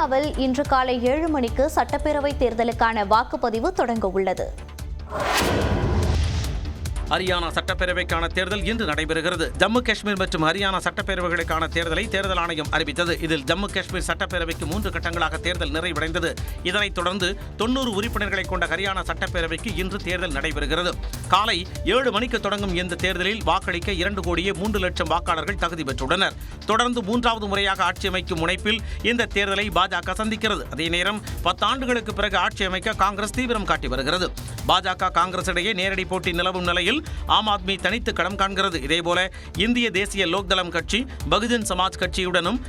ஹரியானாவில் இன்று காலை 7 மணிக்கு சட்டப்பேரவைத் தேர்தலுக்கான வாக்குப்பதிவு தொடங்க உள்ளது. ஹரியானா சட்டப்பேரவைக்கான தேர்தல் இன்று நடைபெறுகிறது. ஜம்மு காஷ்மீர் மற்றும் ஹரியானா சட்டப்பேரவைகளுக்கான தேர்தலை தேர்தல் ஆணையம் அறிவித்தது. இதில் ஜம்மு காஷ்மீர் சட்டப்பேரவைக்கு 3 கட்டங்களாக தேர்தல் நிறைவடைந்தது. இதனைத் தொடர்ந்து 90 உறுப்பினர்களை கொண்ட ஹரியானா சட்டப்பேரவைக்கு இன்று தேர்தல் நடைபெறுகிறது. காலை 7 மணிக்கு தொடங்கும் இந்த தேர்தலில் வாக்களிக்க 2,03,00,000 வாக்காளர்கள் தகுதி பெற்றுள்ளனர். தொடர்ந்து 3வது முறையாக ஆட்சி அமைக்கும் முனைப்பில் இந்த தேர்தலை பாஜக சந்திக்கிறது. அதே நேரம் 10 ஆண்டுகளுக்கு பிறகு ஆட்சி அமைக்க காங்கிரஸ் தீவிரம் காட்டி வருகிறது. பாஜக காங்கிரஸ் இடையே நேரடி போட்டி நிலவும் நிலையில் ஆம் ஆத்மி தனித்து களம் காண்கிறது. இதேபோல இந்திய தேசிய லோக்தளம் கட்சி, பகுஜன் சமாஜ் கட்சியுடனும்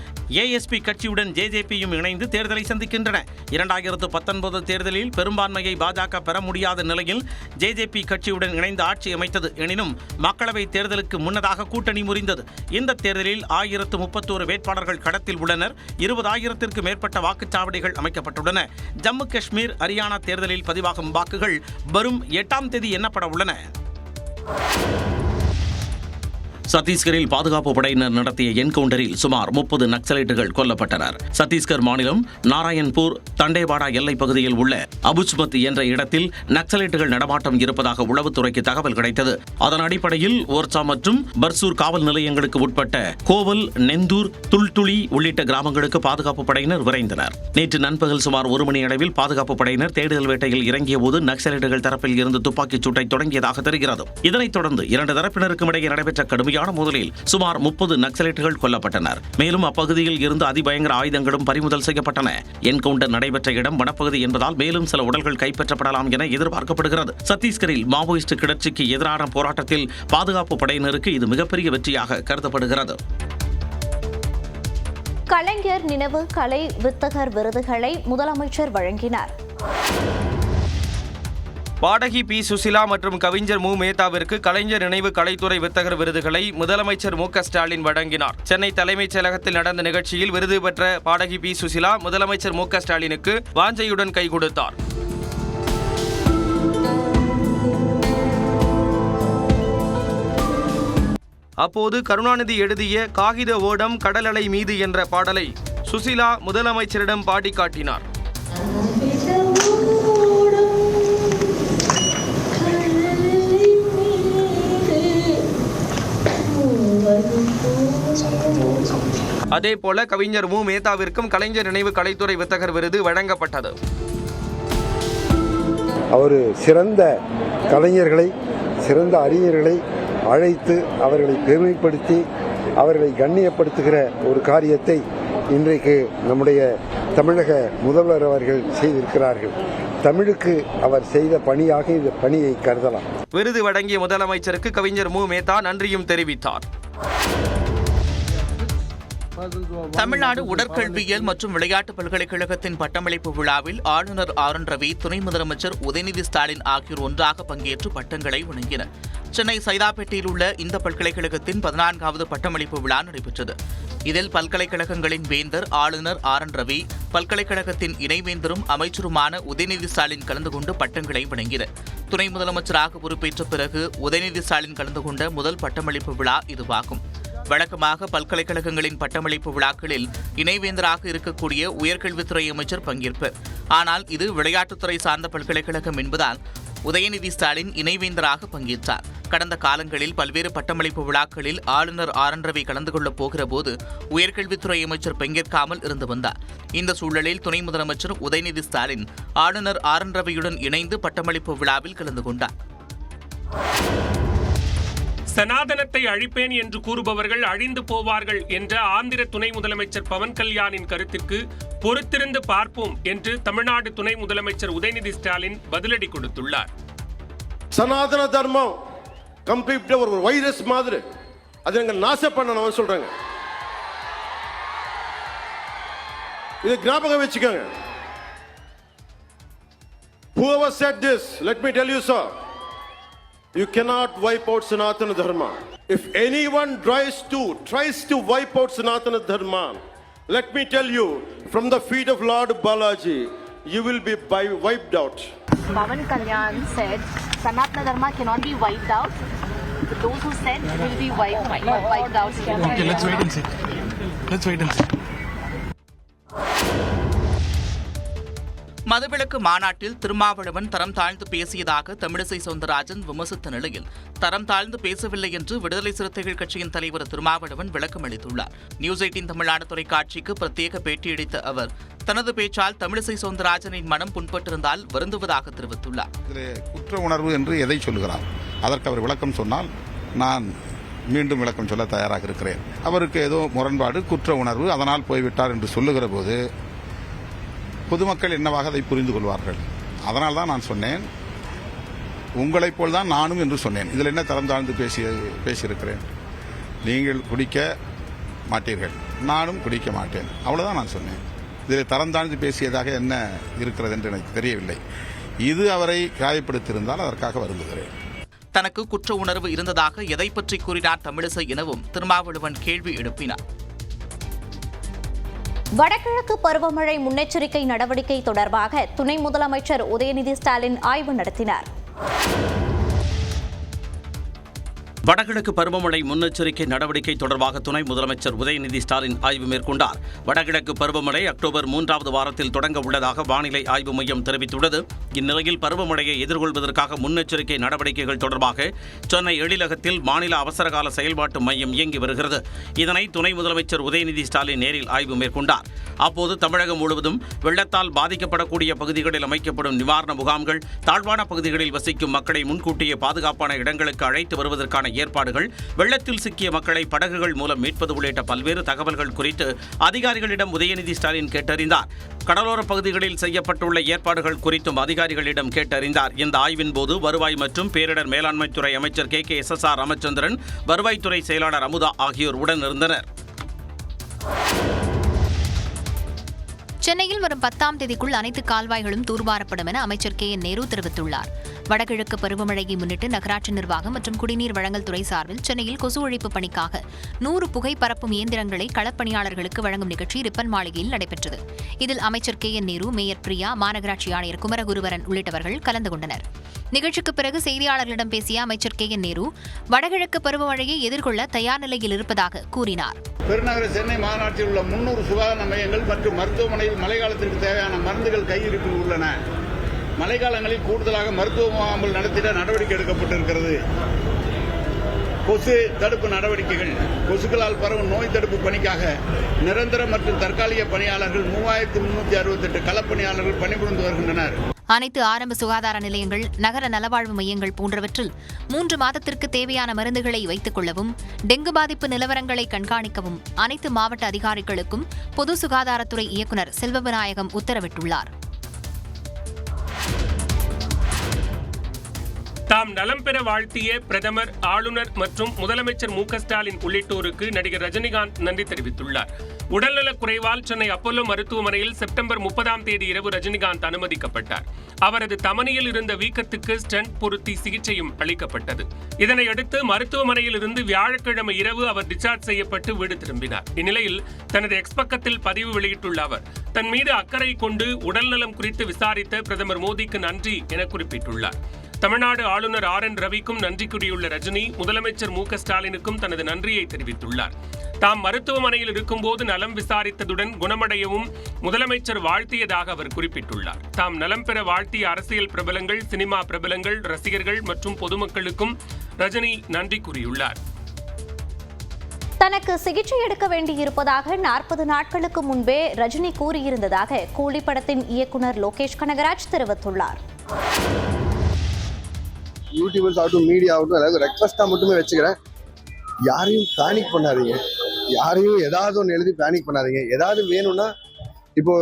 ஏஎஸ்பி கட்சியுடன் ஜேஜேபியும் இணைந்து தேர்தலை சந்திக்கின்றன. 2019 தேர்தலில் பெரும்பான்மையை பாஜக பெற முடியாத நிலையில் ஜேஜேபி கட்சியுடன் இணைந்து ஆட்சி அமைத்தது. எனினும் மக்களவை தேர்தலுக்கு முன்னதாக கூட்டணி முறிந்தது. இந்த தேர்தலில் 1031 வேட்பாளர்கள் களத்தில் உள்ளனர். 20,000த்திற்கு மேற்பட்ட வாக்குச்சாவடிகள் அமைக்கப்பட்டுள்ளன. ஜம்மு காஷ்மீர், ஹரியானா தேர்தலில் பதிவாகும் வாக்குகள் வரும் 8ஆம் தேதி எண்ணப்பட உள்ளன. சத்தீஸ்கரில் பாதுகாப்பு படையினர் நடத்திய என்கவுண்டரில் சுமார் 30 நக்சலைட்டுகள் கொல்லப்பட்டனர். சத்தீஸ்கர் மாநிலம் நாராயண்பூர் தண்டேவாடா எல்லைப் பகுதியில் உள்ள அபுச்மத் என்ற இடத்தில் நக்சலைட்டுகள் நடமாட்டம் இருப்பதாக உளவுத்துறைக்கு தகவல் கிடைத்தது. அதன் அடிப்படையில் ஓர்சா மற்றும் பர்சூர் காவல் நிலையங்களுக்கு உட்பட்ட கோவல், நெந்தூர், துல்துளி உள்ளிட்ட கிராமங்களுக்கு பாதுகாப்பு படையினர் விரைந்தனர். நேற்று நண்பகல் சுமார் 1 மணி அளவில் பாதுகாப்பு படையினர் தேடுதல் வேட்டையில் இறங்கிய போது நக்சலைட்டுகள் தரப்பில் இருந்து துப்பாக்கிச் சூட்டை தொடங்கியதாக தெரிகிறது. இதனைத் தொடர்ந்து 2 தரப்பினருக்கும் இடையே நடைபெற்ற கடுமையான மோதலில் சுமார் 30 நக்சலைட்டுகள் கொல்லப்பட்டனர். மேலும் அப்பகுதியில் இருந்து அதிபயங்கர ஆயுதங்களும் பறிமுதல் செய்யப்பட்டன. என்கவுண்டர் நடைபெற்ற இடம் வனப்பகுதி என்பதால் மேலும் சில உடல்கள் கைப்பற்றப்படலாம் என எதிர்பார்க்கப்படுகிறது. சத்தீஸ்கரில் மாவோயிஸ்ட் கிளர்ச்சிக்கு எதிரான போராட்டத்தில் பாதுகாப்பு படையினருக்கு இது மிகப்பெரிய வெற்றியாக கருதப்படுகிறது. கலைஞர் நினைவு கலை வித்தகர் விருதுகளை முதலமைச்சர் வழங்கினார். பாடகி பி. சுசிலா மற்றும் கவிஞர் மு. மேத்தாவிற்கு கலைஞர் நினைவு கலைத்துறை வித்தகர் விருதுகளை முதலமைச்சர் மு. ஸ்டாலின் வழங்கினார். சென்னை தலைமைச் செயலகத்தில் நடந்த நிகழ்ச்சியில் விருது பெற்ற பாடகி பி. சுசிலா முதலமைச்சர் மு. ஸ்டாலினுக்கு வாஞ்சையுடன் கை கொடுத்தார். அப்போது கருணாநிதி எழுதிய காகித ஓடம் கடல் அலை மீது என்ற பாடலை சுசிலா முதலமைச்சரிடம் பாடி காட்டினார். அதேபோல கவிஞர் மு. மேத்தாவிற்கும் கலைஞர் நினைவு கலைத்துறை வித்தகர் விருது வழங்கப்பட்டது. அவர் சிறந்த கலைஞர்களை, சிறந்த அறிஞர்களை அழைத்து அவர்களை பெருமைப்படுத்தி அவர்களை கண்ணியப்படுத்துகிற ஒரு காரியத்தை இன்றைக்கு நம்முடைய தமிழக முதல்வர் அவர்கள் செய்திருக்கிறார்கள். தமிழுக்கு அவர் செய்த பணியாக இந்த பணியை கருதலாம். விருது வழங்கிய முதலமைச்சருக்கு கவிஞர் மு. மேத்தா நன்றியும் தெரிவித்தார். தமிழ்நாடு உடற்கல்வியியல் மற்றும் விளையாட்டு பல்கலைக்கழகத்தின் பட்டமளிப்பு விழாவில் ஆளுநர் ஆர். என். ரவி, துணை முதலமைச்சர் உதயநிதி ஸ்டாலின் ஆகியோர் ஒன்றாக பங்கேற்று பட்டங்களை வழங்கினர். சென்னை சைதாப்பேட்டையில் உள்ள இந்த பல்கலைக்கழகத்தின் 14வது பட்டமளிப்பு விழா நடைபெற்றது. இதில் பல்கலைக்கழகங்களின் வேந்தர் ஆளுநர் ஆர். என். ரவி, பல்கலைக்கழகத்தின் இணைவேந்தரும் அமைச்சருமான உதயநிதி ஸ்டாலின் கலந்து கொண்டு பட்டங்களை வழங்கினர். துணை முதலமைச்சராக பொறுப்பேற்ற பிறகு உதயநிதி ஸ்டாலின் கலந்து கொண்ட முதல் பட்டமளிப்பு விழா இதுவாகும். வழக்கமாக பல்கலைக்கழகங்களின் பட்டமளிப்பு விழாக்களில் இணைவேந்தராக இருக்கக்கூடிய உயர்கல்வித்துறை அமைச்சர் பங்கேற்பர். ஆனால் இது விளையாட்டுத்துறை சார்ந்த பல்கலைக்கழகம் என்பதால் உதயநிதி ஸ்டாலின் இணைவேந்தராக பங்கேற்றார். கடந்த காலங்களில் பல்வேறு பட்டமளிப்பு விழாக்களில் ஆளுநர் ஆர். என். ரவி கலந்து கொள்ளப் போகிற போது உயர்கல்வித்துறை அமைச்சர் பங்கேற்காமல் இருந்து வந்தார். இந்த சூழலில் துணை முதலமைச்சர் உதயநிதி ஸ்டாலின் ஆளுநர் ஆர். என். ரவியுடன் இணைந்து பட்டமளிப்பு விழாவில் கலந்து கொண்டார். சனாதனத்தை அழிப்பேன் என்று கூறுபவர்கள் அழிந்து போவார்கள் என்ற ஆந்திர துணை முதலமைச்சர் பவன் கல்யாணின் கருத்திற்கு பொறுத்திருந்து பார்ப்போம் என்று தமிழ்நாடு துணை முதலமைச்சர் உதயநிதி ஸ்டாலின் பதிலடி கொடுத்துள்ளார். சனாதன தர்மம் கம்ப்ளீட்டா ஒரு வைரஸ் மாதிரி அதை நாங்க நாசம் பண்ணணும் சொல்றாங்க. இது ஞாபகம் வச்சுக்கோங்க. Whoever said this, let me tell you, sir, you cannot wipe out Sanatana Dharma. If anyone tries to wipe out Sanatana Dharma, let me tell you, from the feet of Lord Balaji, you will be wiped out. Pavan Kalyan said, Sanatana Dharma cannot be wiped out. Those who said will be wiped out. Okay, let's wait and see. மதுவிலக்கு மாநாட்டில் திருமாவளவன் தரம் தாழ்ந்து பேசியதாக தமிழிசை சவுந்தரராஜன் விமர்சித்த நிலையில் தரம் தாழ்ந்து பேசவில்லை என்று விடுதலை சிறுத்தைகள் கட்சியின் தலைவர் திருமாவளவன் விளக்கம் அளித்துள்ளார். நியூஸ் 18 தமிழ்நாடு தொலைக்காட்சிக்கு பிரத்யேக பேட்டியளித்த அவர் தனது பேச்சால் தமிழிசை சவுந்தரராஜனின் மனம் புண்பட்டிருந்தால் வருந்துவதாக தெரிவித்துள்ளார். குற்ற உணர்வு என்று எதை சொல்கிறார்? அதற்கு அவர் விளக்கம் சொன்னால் நான் மீண்டும் விளக்கம் சொல்ல தயாராக இருக்கிறேன். அவருக்கு ஏதோ முரண்பாடு, குற்ற உணர்வு, அதனால் போய்விட்டார் என்று சொல்லுகிற போது பொதுமக்கள் என்னவாக அதை புரிந்து கொள்வார்கள்? அதனால் தான் நான் சொன்னேன், உங்களைப் போல் தான் நானும் என்று சொன்னேன். இதில் என்ன தரம் தாழ்ந்து பேசியிருக்கிறேன்? நீங்கள் குடிக்க மாட்டீர்கள், நானும் குடிக்க மாட்டேன், அவ்வளவுதான் நான் சொன்னேன். இதில் தரம் தாழ்ந்து பேசியதாக என்ன இருக்கிறது என்று எனக்கு தெரியவில்லை. இது அவரை காயப்படுத்தியிருந்தால் அதற்காக வருந்துகிறேன். தனக்கு குற்ற உணர்வு இருந்ததாக எதை பற்றி கூறினார் தமிழிசை எனவும் திருமாவளவன் கேள்வி எழுப்பினார். வடகிழக்கு பருவமழை முன்னெச்சரிக்கை நடவடிக்கை தொடர்பாக துணை முதலமைச்சர் உதயநிதி ஸ்டாலின் ஆய்வு நடத்தினார். வடகிழக்கு பருவமழை முன்னெச்சரிக்கை நடவடிக்கை தொடர்பாக துணை முதலமைச்சர் உதயநிதி ஸ்டாலின் ஆய்வு மேற்கொண்டார். வடகிழக்கு பருவமழை அக்டோபர் 3வது வாரத்தில் தொடங்க உள்ளதாக வானிலை ஆய்வு மையம் தெரிவித்துள்ளது. இந்நிலையில் பருவமழையை எதிர்கொள்வதற்காக முன்னெச்சரிக்கை நடவடிக்கைகள் தொடர்பாக சென்னை எழிலகத்தில் மாநில அவசரகால செயல்பாட்டு மையம் இயங்கி வருகிறது. இதனை துணை முதலமைச்சர் உதயநிதி ஸ்டாலின் நேரில் ஆய்வு மேற்கொண்டார். அப்போது தமிழகம் முழுவதும் வெள்ளத்தால் பாதிக்கப்படக்கூடிய பகுதிகளில் அமைக்கப்படும் நிவாரண முகாம்கள், தாழ்வான பகுதிகளில் வசிக்கும் மக்களை முன்கூட்டியே பாதுகாப்பான இடங்களுக்கு அழைத்து வருவதற்கான ஏற்பாடுகள், வெள்ளத்தில் சிக்கிய மக்களை படகுகள் மூலம் மீட்பது உள்ளிட்ட பல்வேறு தகவல்கள் குறித்து அதிகாரிகளிடம் உதயநிதி ஸ்டாலின் கேட்டறிந்தார். கடலோர பகுதிகளில் செய்யப்பட்டுள்ள ஏற்பாடுகள் குறித்தும் அதிகாரிகளிடம் கேட்டறிந்தார். இந்த ஆய்வின் போது வருவாய் மற்றும் பேரிடர் மேலாண்மைத்துறை அமைச்சர் KKSSR ராமச்சந்திரன், வருவாய்த்துறை செயலாளர் அமுதா ஆகியோர் உடனிருந்தனர். சென்னையில் வரும் 10ஆம் தேதிக்குள் அனைத்து கால்வாய்களும் தூர்வாரப்படும் என அமைச்சர் KN நேரு தெரிவித்துள்ளார். வடகிழக்கு பருவமழையை முன்னிட்டு நகராட்சி நிர்வாகம் மற்றும் குடிநீர் வழங்கல் துறை சார்பில் சென்னையில் கொசு ஒழிப்பு பணிக்காக 100 புகை பரப்பும் இயந்திரங்களை களப்பணியாளர்களுக்கு வழங்கும் நிகழ்ச்சி ரிப்பன் மாளிகையில் நடைபெற்றது. இதில் அமைச்சர் KN நேரு, மேயர் பிரியா, மாநகராட்சி ஆணையர் குமரகுருவரன் உள்ளிட்டவர்கள் கலந்து கொண்டனர். நிகழ்ச்சிக்கு பிறகு செய்தியாளர்களிடம் பேசிய அமைச்சர் KN நேரு, வடகிழக்கு பருவமழையை எதிர்கொள்ள தயார் நிலையில் இருப்பதாக கூறினார். பெருநகர சென்னை மாநகராட்சியில் உள்ள 300 சுகாதார மையங்கள் மற்றும் மருத்துவமனையில் மழைக்காலத்திற்கு தேவையான மருந்துகள் கையிருப்பில் உள்ளன. மழைக்காலங்களில் கூடுதலாக மருத்துவ முகாம்கள் நடத்திட நடவடிக்கை எடுக்கப்பட்டிருக்கிறது. கொசு தடுப்பு நடவடிக்கைகள், கொசுக்களால் பரவும் நோய் தடுப்பு பணிக்காக நிரந்தர மற்றும் தற்காலிக பணியாளர்கள் 3368 களப்பணியாளர்கள் பணிபுரிந்து வருகின்றனர். அனைத்து ஆரம்ப சுகாதார நிலையங்கள், நகர நலவாழ்வு மையங்கள் போன்றவற்றில் 3 மாதத்திற்கு தேவையான மருந்துகளை வைத்துக் கொள்ளவும், டெங்கு பாதிப்பு நிலவரங்களை கண்காணிக்கவும் அனைத்து மாவட்ட அதிகாரிகளுக்கும் பொது சுகாதாரத்துறை இயக்குநர் செல்வவிநாயகம் உத்தரவிட்டுள்ளார். தாம் நலம் பெற வாழ்த்திய பிரதமர், ஆளுநர் மற்றும் முதலமைச்சர் MK ஸ்டாலின் உள்ளிட்டோருக்கு நடிகர் ரஜினிகாந்த் நன்றி தெரிவித்துள்ளார். உடல்நலக் குறைவால் சென்னை அப்போலோ மருத்துவமனையில் செப்டம்பர் 30ஆம் தேதி இரவு ரஜினிகாந்த் அனுமதிக்கப்பட்டார். அவரது தமனியில் இருந்த வீக்கத்துக்கு ஸ்டென்ட் பொருத்தி சிகிச்சையும் அளிக்கப்பட்டது. இதனையடுத்து மருத்துவமனையில் இருந்து வியாழக்கிழமை இரவு அவர் டிஸ்சார்ஜ் செய்யப்பட்டு வீடு திரும்பினார். இந்நிலையில் தனது எக்ஸ் பக்கத்தில் பதிவு வெளியிட்டுள்ள அவர், தன் மீது அக்கறை கொண்டு உடல்நலம் குறித்து விசாரித்த பிரதமர் மோடிக்கு நன்றி என குறிப்பிட்டுள்ளார். தமிழ்நாடு ஆளுநர் RN ரவிக்கும் நன்றி கூறியுள்ள ரஜினி, முதலமைச்சர் MK ஸ்டாலினுக்கும் தனது நன்றியை தெரிவித்துள்ளார். தாம் மருத்துவமனையில் இருக்கும்போது நலம் விசாரித்ததுடன் குணமடையவும் முதலமைச்சர் வாழ்த்தியதாக அவர் குறிப்பிட்டுள்ளார். தாம் நலம் பெற வாழ்த்திய அரசியல் பிரபலங்கள், சினிமா பிரபலங்கள், ரசிகர்கள் மற்றும் பொதுமக்களுக்கும் ரஜினி நன்றி கூறியுள்ளார். தனக்கு சிகிச்சை எடுக்க வேண்டியிருப்பதாக 40 நாட்களுக்கு முன்பே ரஜினி கூறியிருந்ததாக கூலி படத்தின் இயக்குனர் லோகேஷ் கனகராஜ் தெரிவித்துள்ளார். யூடியூபர்ஸ் ஆகட்டும், மீடியா ஆகட்டும், அதாவது ரெக்வஸ்ட்டாக மட்டுமே வச்சுக்கிறேன். யாரையும் பேனிக் பண்ணாதீங்க, யாரையும் ஏதாவது ஒன்று எழுதி பேனிக் பண்ணாதீங்க. ஏதாவது வேணும்னா இப்போ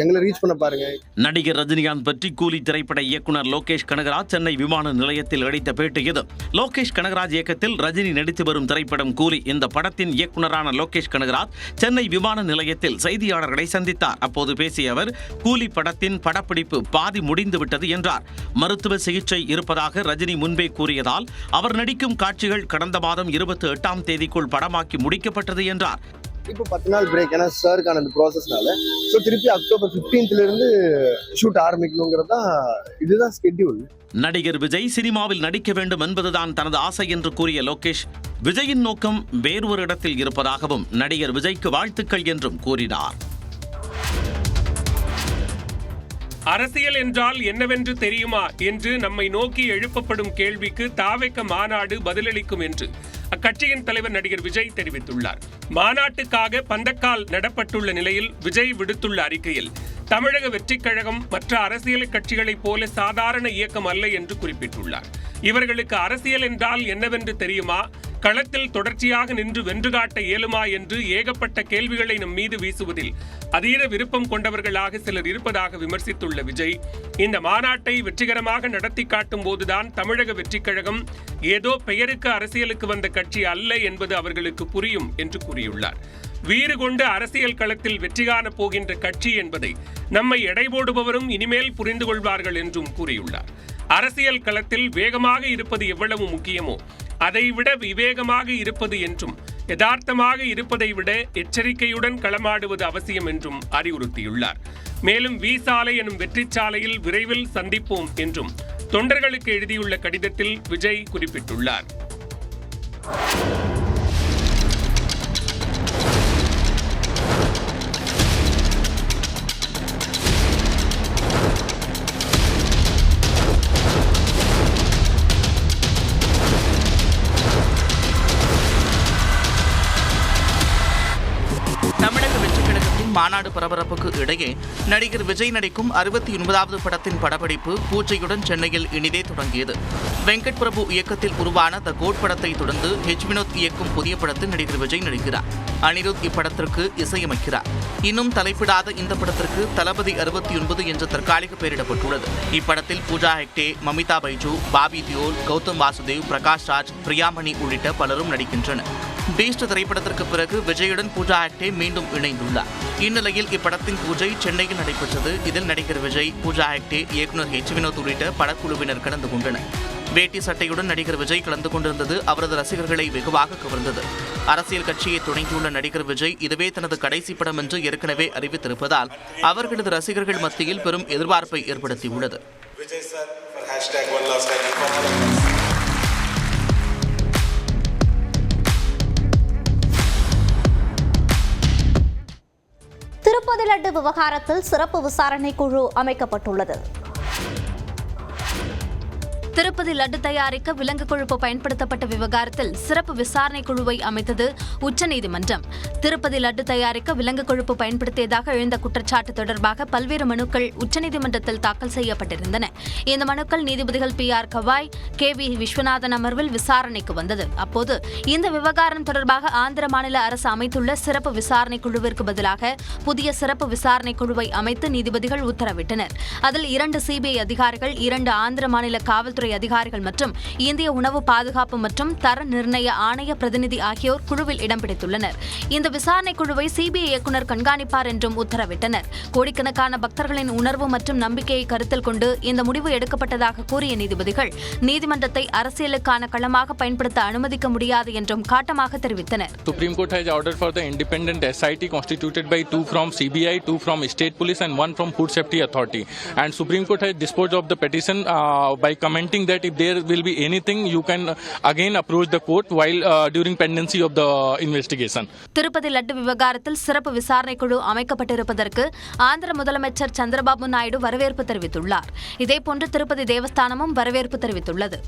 எங்களை ரீச் பண்ண பாருங்க. நடிகர் ரஜினிகாந்த் பற்றி கூலி திரைப்பட இயக்குனர் லோகேஷ் கனகராஜ் சென்னை விமான நிலையத்தில் அளித்த பேட்டி இது. லோகேஷ் கனகராஜ் இயக்கத்தில் ரஜினி நடித்து வரும் திரைப்படம் கூலி. இந்த படத்தின் இயக்குனரான லோகேஷ் கனகராஜ் சென்னை விமான நிலையத்தில் செய்தியாளர்களை சந்தித்தார். அப்போது பேசிய அவர், கூலி படத்தின் படப்பிடிப்பு பாதி முடிந்துவிட்டது என்றார். மருத்துவ சிகிச்சை இருப்பதாக ரஜினி முன்பே கூறியதால் அவர் நடிக்கும் காட்சிகள் கடந்த மாதம் 28ஆம் தேதிக்குள் படமாக்கி முடிக்கப்பட்டது என்றார். இப்போ 10 நாள் பிரேக், ஏன்னா சாருக்கான அந்த ப்ராசஸ்னால. ஸோ திருப்பி அக்டோபர் 15th ஷூட் ஆரம்பிக்கணுங்கிறது தான், இதுதான் ஸ்கெட்யூல். நடிகர் விஜய் சினிமாவில் நடிக்க வேண்டும் என்பதுதான் தனது ஆசை என்று கூறிய லோகேஷ், விஜயின் நோக்கம் வேறு ஒரு இடத்தில் இருப்பதாகவும் நடிகர் விஜய்க்கு வாழ்த்துக்கள் என்றும் கூறினார். அரசியல் என்றால் என்னவென்று தெரியுமா என்று நம்மை நோக்கி எழுப்பப்படும் கேள்விக்கு தாவேக மாநாடு பதிலளிக்கும் என்று அக்கட்சியின் தலைவர் நடிகர் விஜய் தெரிவித்துள்ளார். மாநாட்டுக்காக பந்தக்கால் நடப்பட்டுள்ள நிலையில் விஜய் விடுத்துள்ள அறிக்கையில் தமிழக வெற்றிக் கழகம் மற்ற அரசியல் கட்சிகளைப் போல சாதாரண இயக்கம் அல்ல என்று குறிப்பிட்டுள்ளார். இவர்களுக்கு அரசியல் என்றால் என்னவென்று தெரியுமா, களத்தில் தொடர்ச்சியாக நின்று வென்று காட்ட இயலுமா என்று ஏகப்பட்ட கேள்விகளை நம் மீது வீசுவதில் அதீத விருப்பம் கொண்டவர்களாக சிலர் இருப்பதாக விமர்சித்துள்ள விஜய், இந்த மாநாட்டை வெற்றிகரமாக நடத்தி காட்டும் போதுதான் தமிழக வெற்றிக் கழகம் ஏதோ பெயருக்கு அரசியலுக்கு வந்த கட்சி அல்ல என்பது அவர்களுக்கு புரியும் என்று கூறியுள்ளார். வீறு கொண்டு அரசியல் களத்தில் வெற்றி காணப் போகின்ற கட்சி என்பதை நம்மை எடைபோடுபவரும் இனிமேல் புரிந்து கொள்வார்கள் என்றும் கூறியுள்ளார். அரசியல் களத்தில் வேகமாக இருப்பது எவ்வளவு முக்கியமோ அதைவிட விவேகமாக இருப்பது என்றும் யதார்த்தமாக இருப்பதை விட எச்சரிக்கையுடன் களமாடுவது அவசியம் என்றும் அறிவுறுத்தியுள்ளார். மேலும் வி சாலை எனும் வெற்றி சாலையில் விரைவில் சந்திப்போம் என்றும் தொண்டர்களுக்கு எழுதியுள்ள கடிதத்தில் விஜய் குறிப்பிட்டுள்ளார். மாநாடு பரபரப்புக்கு இடையே நடிகர் விஜய் நடிக்கும் 69வது படத்தின் படப்பிடிப்பு பூஜையுடன் சென்னையில் இனிதே தொடங்கியது. வெங்கட் பிரபு இயக்கத்தில் உருவான த கோட் படத்தை தொடர்ந்து வினோத் இயக்கும் புதிய படத்தில் நடிகர் விஜய் நடிக்கிறார். அனிருத் இப்படத்திற்கு இசையமைக்கிறார். இன்னும் தலைப்பிடாத இந்த படத்திற்கு தளபதி 69 என்ற தற்காலிக பெயரிடப்பட்டுள்ளது. இப்படத்தில் பூஜா ஹெக்டே, மமிதா பைஜு, பாபி தியோல், கௌதம் வாசுதேவ், பிரகாஷ் ராஜ், பிரியாமணி உள்ளிட்ட பலரும் நடிக்கின்றனர். பீஸ்ட் திரைப்படத்திற்கு பிறகு விஜயுடன் பூஜா ஹெக்டே மீண்டும் இணைந்துள்ளார். இந்நிலையில் இப்படத்தின் பூஜை சென்னையில் நடைபெற்றது. இதில் நடிகர் விஜய், பூஜா ஹெக்டே, இயக்குநர் வினோத் உள்ளிட்ட படக்குழுவினர் கலந்து கொண்டனர். வேட்டி சட்டையுடன் நடிகர் விஜய் கலந்து கொண்டிருந்தது அவரது ரசிகர்களை வெகுவாக கவர்ந்தது. அரசியல் கட்சியை தொடங்கியுள்ள நடிகர் விஜய் இதுவே தனது கடைசி படம் என்று ஏற்கனவே அறிவித்திருப்பதால் அவர்களது ரசிகர்கள் மத்தியில் பெரும் எதிர்பார்ப்பை ஏற்படுத்தியுள்ளது. திருப்பதி லட்டு விவகாரத்தில் சிறப்பு விசாரணை குழு அமைக்கப்பட்டுள்ளது. திருப்பதி லட்டு தயாரிக்க விலங்கு கொழுப்பு பயன்படுத்தப்பட்ட விவகாரத்தில் சிறப்பு விசாரணை குழுவை அமைத்தது உச்சநீதிமன்றம். திருப்பதி லட்டு தயாரிக்க விலங்கு கொழுப்பு பயன்படுத்தியதாக எழுந்த குற்றச்சாட்டு தொடர்பாக பல்வேறு மனுக்கள் உச்சநீதிமன்றத்தில் தாக்கல் செய்யப்பட்டிருந்தன. இந்த மனுக்கள் நீதிபதிகள் PR கவாய், KV விஸ்வநாதன் அமர்வில் விசாரணைக்கு வந்தது. அப்போது இந்த விவகாரம் தொடர்பாக ஆந்திர மாநில அரசு அமைத்துள்ள சிறப்பு விசாரணை குழுவிற்கு பதிலாக புதிய சிறப்பு விசாரணை குழுவை அமைத்து நீதிபதிகள் உத்தரவிட்டனர். அதில் 2 CBI அதிகாரிகள், 2 ஆந்திர மாநில காவல்துறை அதிகாரிகள் மற்றும் இந்திய உணவு பாதுகாப்பு மற்றும் தர நிர்ணய ஆணைய பிரதிநிதி ஆகியோர் குழுவில் இடம் பிடித்துள்ளனர். இந்த விசாரணை குழுவை CBI இயக்குநர் கண்காணிப்பார் என்றும் உத்தரவிட்டனர். கோடிக்கணக்கான பக்தர்களின் உணர்வு மற்றும் நம்பிக்கையை கருத்தில் கொண்டு இந்த முடிவு எடுக்கப்பட்டதாக கூறிய நீதிபதிகள் நீதிமன்றத்தை அரசியலுக்கான களமாக பயன்படுத்த அனுமதிக்க முடியாது என்றும் காட்டமாக தெரிவித்தனர். Supreme Court has ordered for the independent SIT constituted by 2 from CBI, 2 from State Police and 1 from Food Safety Authority. And Supreme Court has disposed of the petition by commenting that if there will be anything you can again approach the court while during pendency of the investigation. Tirupati laddu விவகாரத்தில் சிறப்பு விசாரணை குழு அமைக்கப்பட்டிருப்பதற்கு ஆந்திர முதலமைச்சர் சந்திரபாபு நாயுடு வரவேற்பு தெரிவித்துள்ளார். இதேபோன்று திருப்பதி தேவஸ்தானமும் வரவேற்பு தெரிவித்துள்ளது.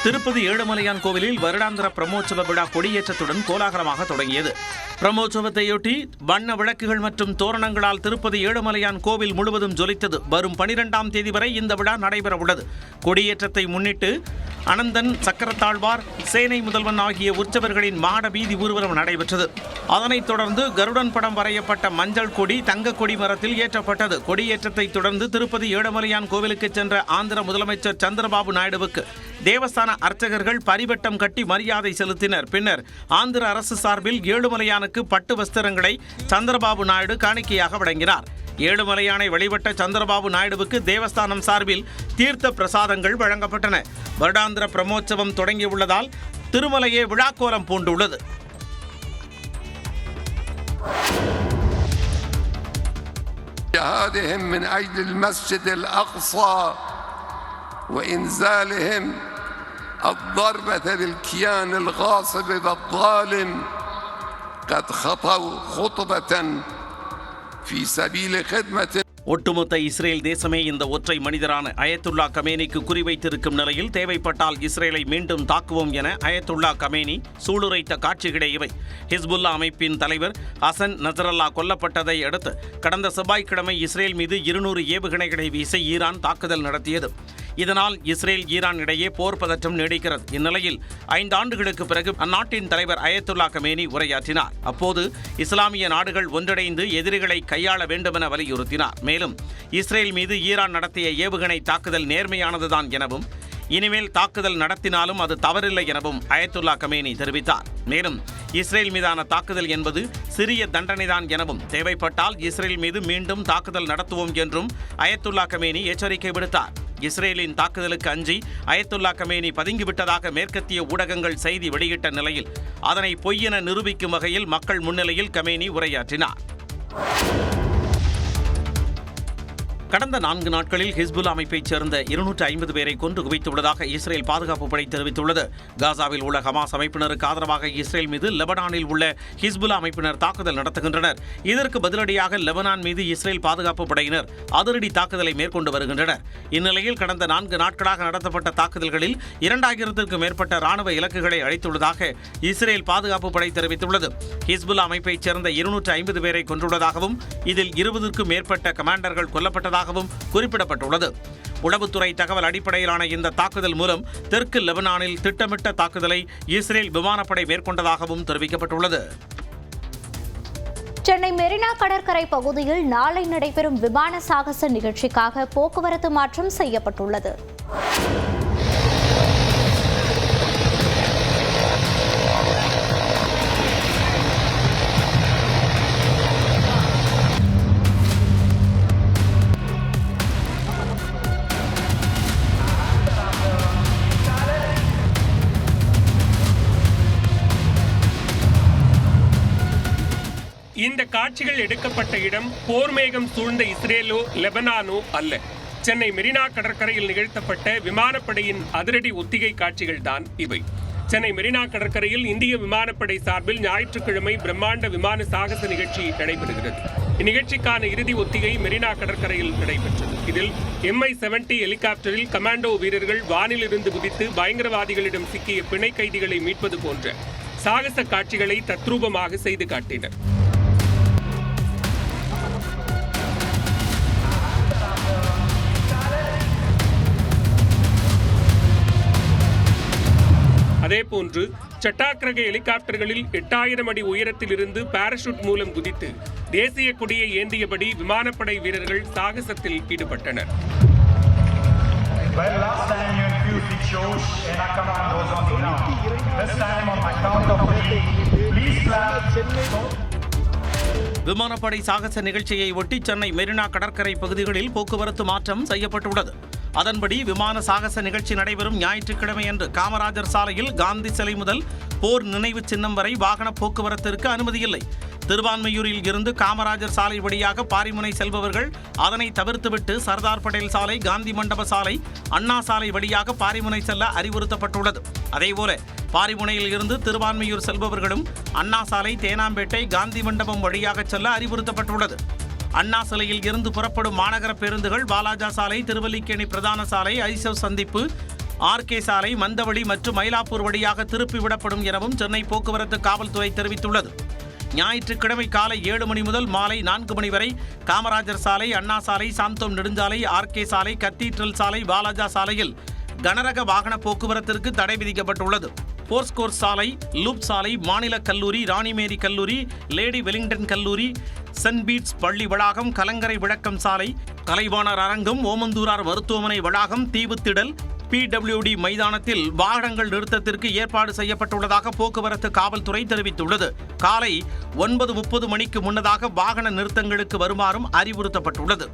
திருப்பதி ஏழுமலையான் கோவிலில் வருடாந்திர பிரம்மோற்சவ விழா கொடியேற்றத்துடன் கோலாகலமாக தொடங்கியது. பிரம்மோற்சவத்தையொட்டி வண்ண விளக்குகள் மற்றும் தோரணங்களால் திருப்பதி ஏழுமலையான் கோவில் முழுவதும் ஜொலித்தது. வரும் 12ஆம் தேதி வரை இந்த விழா நடைபெற உள்ளது. கொடியேற்றத்தை முன்னிட்டு அனந்தன், சக்கரத்தாழ்வார், சேனை முதல்வன் ஆகிய உற்சவர்களின் மாட வீதி ஊர்வலம் நடைபெற்றது. அதனைத் தொடர்ந்து கருடன் படம் வரையப்பட்ட மஞ்சள் கொடி தங்க கொடி மரத்தில் ஏற்றப்பட்டது. கொடியேற்றத்தை தொடர்ந்து திருப்பதி ஏழுமலையான் கோவிலுக்கு சென்ற ஆந்திர முதலமைச்சர் சந்திரபாபு நாயுடுவுக்கு தேவஸ்தான அர்ச்சகர்கள் பரிவட்டம் கட்டி மரியாதை செலுத்தினர். பின்னர் ஆந்திர அரசு சார்பில் ஏழுமலையானுக்கு பட்டு வஸ்திரங்களை சந்திரபாபு நாயுடு காணிக்கையாக வழங்கினார். ஏழுமலையானை வழிபட்ட சந்திரபாபு நாயுடுவுக்கு தேவஸ்தானம் சார்பில் தீர்த்த பிரசாதங்கள் வழங்கப்பட்டன. வருடாந்திர பிரம்மோற்சவம் தொடங்கியுள்ளதால் திருமலையே விழாக்கோலம் பூண்டுள்ளது. الضربة للكيان الغاصب والظالم قد خطوا خطبة في سبيل خدمة. ஒட்டுமொத்த இஸ்ரேல் தேசமே இந்த ஒற்றை மனிதரான அயத்துல்லா கமேனிக்கு குறிவைத்திருக்கும் நிலையில் தேவைப்பட்டால் இஸ்ரேலை மீண்டும் தாக்குவோம் என அயத்துல்லா கமேனி சூளுரைத்த காட்சிகளே இவை. ஹிஸ்புல்லா அமைப்பின் தலைவர் ஹசன் நசரல்லா கொல்லப்பட்டதை அடுத்து கடந்த செவ்வாய்க்கிழமை இஸ்ரேல் மீது 200 ஏவுகணைகளை வீசி ஈரான் தாக்குதல் நடத்தியது. இதனால் இஸ்ரேல் ஈரான் இடையே போர் பதற்றம் நீடிக்கிறது. இந்நிலையில் 5 ஆண்டுகளுக்கு பிறகு அந்நாட்டின் தலைவர் அயத்துல்லா கமேனி உரையாற்றினார். அப்போது இஸ்லாமிய நாடுகள் ஒன்றிணைந்து எதிரிகளை கையாள வேண்டும் என வலியுறுத்தினார். மேலும் இஸ்ரேல் மீது ஈரான் நடத்திய ஏவுகணை தாக்குதல் நேர்மையானதுதான் எனவும் இனிமேல் தாக்குதல் நடத்தினாலும் அது தவறில்லை எனவும் அயத்துல்லா கமேனி தெரிவித்தார். மேலும் இஸ்ரேல் மீதான தாக்குதல் என்பது சிறிய தண்டனைதான் எனவும் தேவைப்பட்டால் இஸ்ரேல் மீது மீண்டும் தாக்குதல் நடத்துவோம் என்றும் அயத்துல்லா கமேனி எச்சரிக்கை விடுத்தார். இஸ்ரேலின் தாக்குதலுக்கு அஞ்சி அயத்துல்லா கமேனி பதுங்கிவிட்டதாக மேற்கத்திய ஊடகங்கள் செய்தி வெளியிட்ட நிலையில் அதனை பொய்யென நிரூபிக்கும் வகையில் மக்கள் முன்னிலையில் கமேனி உரையாற்றினார். கடந்த 4 நாட்களில் ஹிஸ்புல்லா அமைப்பைச் சேர்ந்த 250 பேரை கொன்று குவித்துள்ளதாக இஸ்ரேல் பாதுகாப்பு படை தெரிவித்துள்ளது. காசாவில் உள்ள ஹமாஸ் அமைப்பினருக்கு ஆதரவாக இஸ்ரேல் மீது லெபனானில் உள்ள ஹிஸ்புல்லா அமைப்பினர் தாக்குதல் நடத்துகின்றனர். இதற்கு பதிலடியாக லெபனான் மீது இஸ்ரேல் பாதுகாப்பு படையினர் அதிரடி தாக்குதலை மேற்கொண்டு வருகின்றனர். இந்நிலையில் கடந்த 4 நாட்களாக நடத்தப்பட்ட தாக்குதல்களில் 2000க்கும் மேற்பட்ட ராணுவ இலக்குகளை அழித்துள்ளதாக இஸ்ரேல் பாதுகாப்பு படை தெரிவித்துள்ளது. ஹிஸ்புல்லா அமைப்பைச் சேர்ந்த 250 பேரை கொன்றுள்ளதாகவும் இதில் 20க்கும் மேற்பட்ட கமாண்டர்கள் கொல்லப்பட்டதாக குறிப்பிடப்பட்டுள்ளது. உளவுத்துறை தகவல் அடிப்படையிலான இந்த தாக்குதல் மூலம் தெற்கு லெபனானில் திட்டமிட்ட தாக்குதலை இஸ்ரேல் விமானப்படை மேற்கொண்டதாகவும் தெரிவிக்கப்பட்டுள்ளது. சென்னை மெரினா கடற்கரை பகுதியில் நாளை நடைபெறும் விமான சாகச நிகழ்ச்சிக்காக போக்குவரத்து மாற்றம் செய்யப்பட்டுள்ளது. இந்த காட்சிகள் எடுக்கப்பட்ட இடம் போர் மேகம் சூழ்ந்த இஸ்ரேலோ லெபனானோ அல்ல. சென்னை மெரினா கடற்கரையில் நிகழ்த்தப்பட்ட விமானப்படையின் அதிரடி ஒத்திகை காட்சிகள் தான் இவை. சென்னை மெரினா கடற்கரையில் இந்திய விமானப்படை சார்பில் ஞாயிற்றுக்கிழமை பிரம்மாண்ட விமான சாகச நிகழ்ச்சி நடைபெறுகிறது. இந்நிகழ்ச்சிக்கான இறுதி ஒத்திகை மெரினா கடற்கரையில் நடைபெற்றது. இதில் MI-70 ஹெலிகாப்டரில் கமாண்டோ வீரர்கள் வானிலிருந்து குதித்து பயங்கரவாதிகளிடம் சிக்கிய பிணை கைதிகளை மீட்பது போன்ற சாகச காட்சிகளை தத்ரூபமாக செய்து காட்டினர். அதேபோன்று சட்டாக் ரக ஹெலிகாப்டர்களில் 8000 அடி உயரத்தில் இருந்து பாராசூட் மூலம் குதித்து தேசிய கொடியை ஏந்தியபடி விமானப்படை வீரர்கள் சாகசத்தில் ஈடுபட்டனர். விமானப்படை சாகச நிகழ்ச்சியை ஒட்டி சென்னை மெரினா கடற்கரை பகுதிகளில் போக்குவரத்து மாற்றம் செய்யப்பட்டுள்ளது. அதன்படி விமான சாகச நிகழ்ச்சி நடைபெறும் ஞாயிற்றுக்கிழமை அன்று காமராஜர் சாலையில் காந்தி சிலை முதல் போர் நினைவு சின்னம் வரை வாகன போக்குவரத்திற்கு அனுமதியில்லை. திருவான்மையூரில் இருந்து காமராஜர் சாலை வழியாக பாரிமுனை செல்பவர்கள் அதனை தவிர்த்துவிட்டு சர்தார் பட்டேல் சாலை, காந்தி மண்டப சாலை, அண்ணா சாலை வழியாக பாரிமுனை செல்ல அறிவுறுத்தப்பட்டுள்ளது. அதேபோல பாரிமுனையில் இருந்து திருவான்மையூர் செல்பவர்களும் அண்ணா சாலை, தேனாம்பேட்டை, காந்தி மண்டபம் வழியாக செல்ல அறிவுறுத்தப்பட்டுள்ளது. அண்ணா சிலையில் இருந்து புறப்படும் மாநகர பேருந்துகள் வாலாஜா சாலை, திருவல்லிக்கேணி பிரதான சாலை, ஐசவ் சந்திப்பு, RK சாலை, மந்தவழி மற்றும் மயிலாப்பூர் வழியாக திருப்பிவிடப்படும் எனவும் சென்னை போக்குவரத்து காவல்துறை தெரிவித்துள்ளது. ஞாயிற்றுக்கிழமை காலை 7 மணி முதல் மாலை 4 மணி வரை காமராஜர் சாலை, அண்ணா சாலை, சாந்தோம் நெடுஞ்சாலை, RK சாலை, கத்தீட்ரல் சாலை, வாலாஜா சாலையில் கனரக வாகன போக்குவரத்திற்கு தடை விதிக்கப்பட்டுள்ளது. போர்ஸ்கோர்ஸ் சாலை, லூப் சாலை, மாநில கல்லூரி, ராணிமேரி கல்லூரி, லேடி வெலிங்டன் கல்லூரி, சென்ட் பீட்ஸ் பள்ளி வளாகம், கலங்கரை விளக்கம் சாலை, கலைவாணர் அரங்கம், ஓமந்தூரார் மருத்துவமனை வளாகம், தீவுத்திடல், PWD மைதானத்தில் வாகனங்கள் நிறுத்தத்திற்கு ஏற்பாடு செய்யப்பட்டுள்ளதாக போக்குவரத்து காவல்துறை தெரிவித்துள்ளது. காலை 9:30 மணிக்கு முன்னதாக வாகன நிறுத்தங்களுக்கு வருமாறும் அறிவுறுத்தப்பட்டுள்ளது.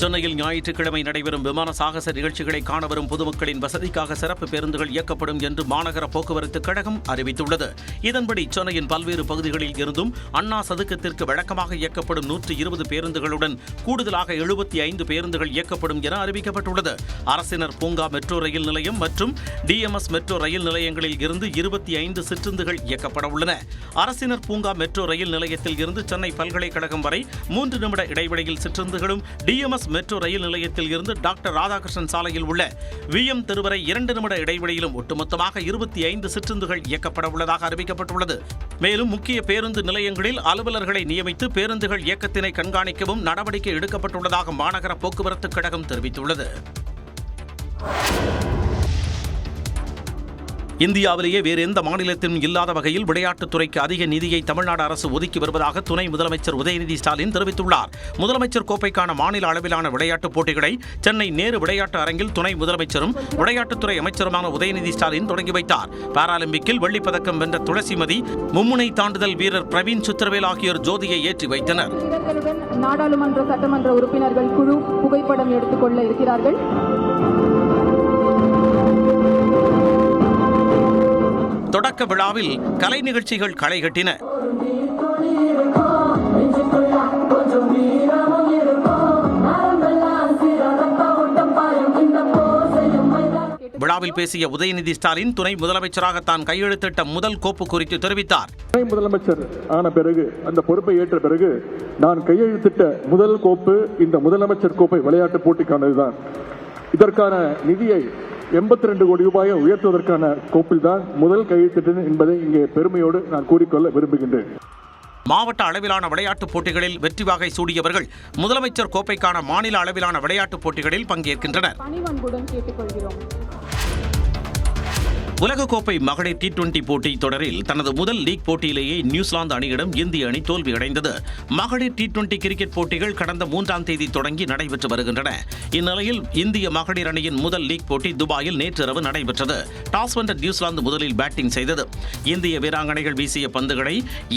சென்னையில் ஞாயிற்றுக்கிழமை நடைபெறும் விமான சாகச நிகழ்ச்சிகளை காண வரும் பொதுமக்களின் வசதிக்காக சிறப்பு பேருந்துகள் இயக்கப்படும் என்று மாநகர போக்குவரத்து கழகம் அறிவித்துள்ளது. இதன்படி சென்னையின் பல்வேறு பகுதிகளில் இருந்தும் அண்ணா சதுக்கத்திற்கு வழக்கமாக இயக்கப்படும் 120 பேருந்துகளுடன் கூடுதலாக 75 பேருந்துகள் இயக்கப்படும் என அறிவிக்கப்பட்டுள்ளது. அரசினர் பூங்கா மெட்ரோ ரயில் நிலையம் மற்றும் டிஎம்எஸ் மெட்ரோ ரயில் நிலையங்களில் இருந்து 25 சிற்றுந்துகள் இயக்கப்பட உள்ளன. அரசினர் பூங்கா மெட்ரோ ரயில் நிலையத்தில் இருந்து சென்னை பல்கலைக்கழகம் வரை 3 நிமிட இடைவெளியில் சிற்றுந்துகளும், டிஎம்எஸ் மெட்ரோ ரயில் நிலையத்தில் இருந்து டாக்டர் ராதாகிருஷ்ணன் சாலையில் உள்ள விஎம் தெரு வரை 2 நிமிட இடைவெளியிலும் ஒட்டுமொத்தமாக 25 சிற்றுந்துகள் இயக்கப்பட உள்ளதாக அறிவிக்கப்பட்டுள்ளது. மேலும் முக்கிய பேருந்து நிலையங்களில் அலுவலர்களை நியமித்து பேருந்துகள் இயக்கத்தினை கண்காணிக்கவும் நடவடிக்கை எடுக்கப்பட்டுள்ளதாக மாநகர போக்குவரத்து கழகம் தெரிவித்துள்ளது. இந்தியாவிலேயே வேறு எந்த மாநிலத்திலும் இல்லாத வகையில் விளையாட்டுத்துறைக்கு அதிக நிதியை தமிழ்நாடு அரசு ஒதுக்கி வருவதாக துணை முதலமைச்சர் உதயநிதி ஸ்டாலின் தெரிவித்துள்ளார். முதலமைச்சர் கோப்பைக்கான மாநில அளவிலான விளையாட்டுப் போட்டிகளை சென்னை நேரு விளையாட்டு அரங்கில் துணை முதலமைச்சரும் விளையாட்டுத்துறை அமைச்சருமான உதயநிதி ஸ்டாலின் தொடங்கி வைத்தார். பாராலிம்பிக்கில் வெள்ளிப்பதக்கம் வென்ற துளசிமதி, மும்முனை தாண்டுதல் வீரர் பிரவீன் சுத்திரவேல் ஆகியோர் ஜோதியை ஏற்றி வைத்தனர். நாடாளுமன்ற சட்டமன்ற உறுப்பினர்கள் குழு புகைப்படம் எடுத்துக்கொள்ள இருக்கிறார்கள். தொடக்க விழாவில் கலை நிகழ்ச்சிகள் களை கட்டின. விழாவில் பேசிய உதயநிதி ஸ்டாலின் துணை முதலமைச்சராக தான் கையெழுத்திட்ட முதல் கோப்பு குறித்து தெரிவித்தார். துணை முதலமைச்சர் ஆன பிறகு, அந்த பொறுப்பை ஏற்ற பிறகு நான் கையெழுத்திட்ட முதல் கோப்பு இந்த முதலமைச்சர் கோப்பை விளையாட்டு போட்டிக்கானதுதான். இதற்கான நிதியை 82 கோடி ரூபாயை உயர்த்துவதற்கான கோப்பில் தான் முதல் கையெழுத்திட்டேன் என்பதை இங்கே பெருமையோடு நான் கூறிக்கொள்ள விரும்புகின்றேன். மாவட்ட அளவிலான விளையாட்டுப் போட்டிகளில் வெற்றி வாகை சூடியவர்கள் முதலமைச்சர் கோப்பைக்கான மாநில அளவிலான விளையாட்டுப் போட்டிகளில் பங்கேற்கின்றனர். உலகக்கோப்பை மகளிர் T20 போட்டி தொடரில் தனது முதல் லீக் போட்டியிலேயே நியூசிலாந்து அணியிடம் இந்திய அணி தோல்வியடைந்தது. மகளிர் T20 கிரிக்கெட் போட்டிகள் கடந்த 3ஆம் தேதி தொடங்கி நடைபெற்று வருகின்றன. இந்நிலையில் இந்திய மகளிர் அணியின் முதல் லீக் போட்டி துபாயில் நேற்றிரவு நடைபெற்றது. டாஸ் வென்ற நியூசிலாந்து முதலில் பேட்டிங் செய்தது. இந்திய வீராங்கனைகள் வீசிய பந்துகளை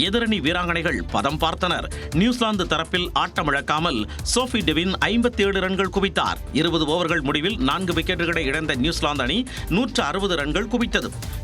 எதிரணி வீராங்கனைகள் பதம் பார்த்தனர். நியூசிலாந்து தரப்பில் ஆட்டமிழக்காமல் சோஃபி டெவின் 57 ரன்கள் குவித்தார். 20 ஓவர்கள் முடிவில் 4 விக்கெட்டுகளை இழந்த நியூசிலாந்து அணி 160 ரன்கள் குவித்தது.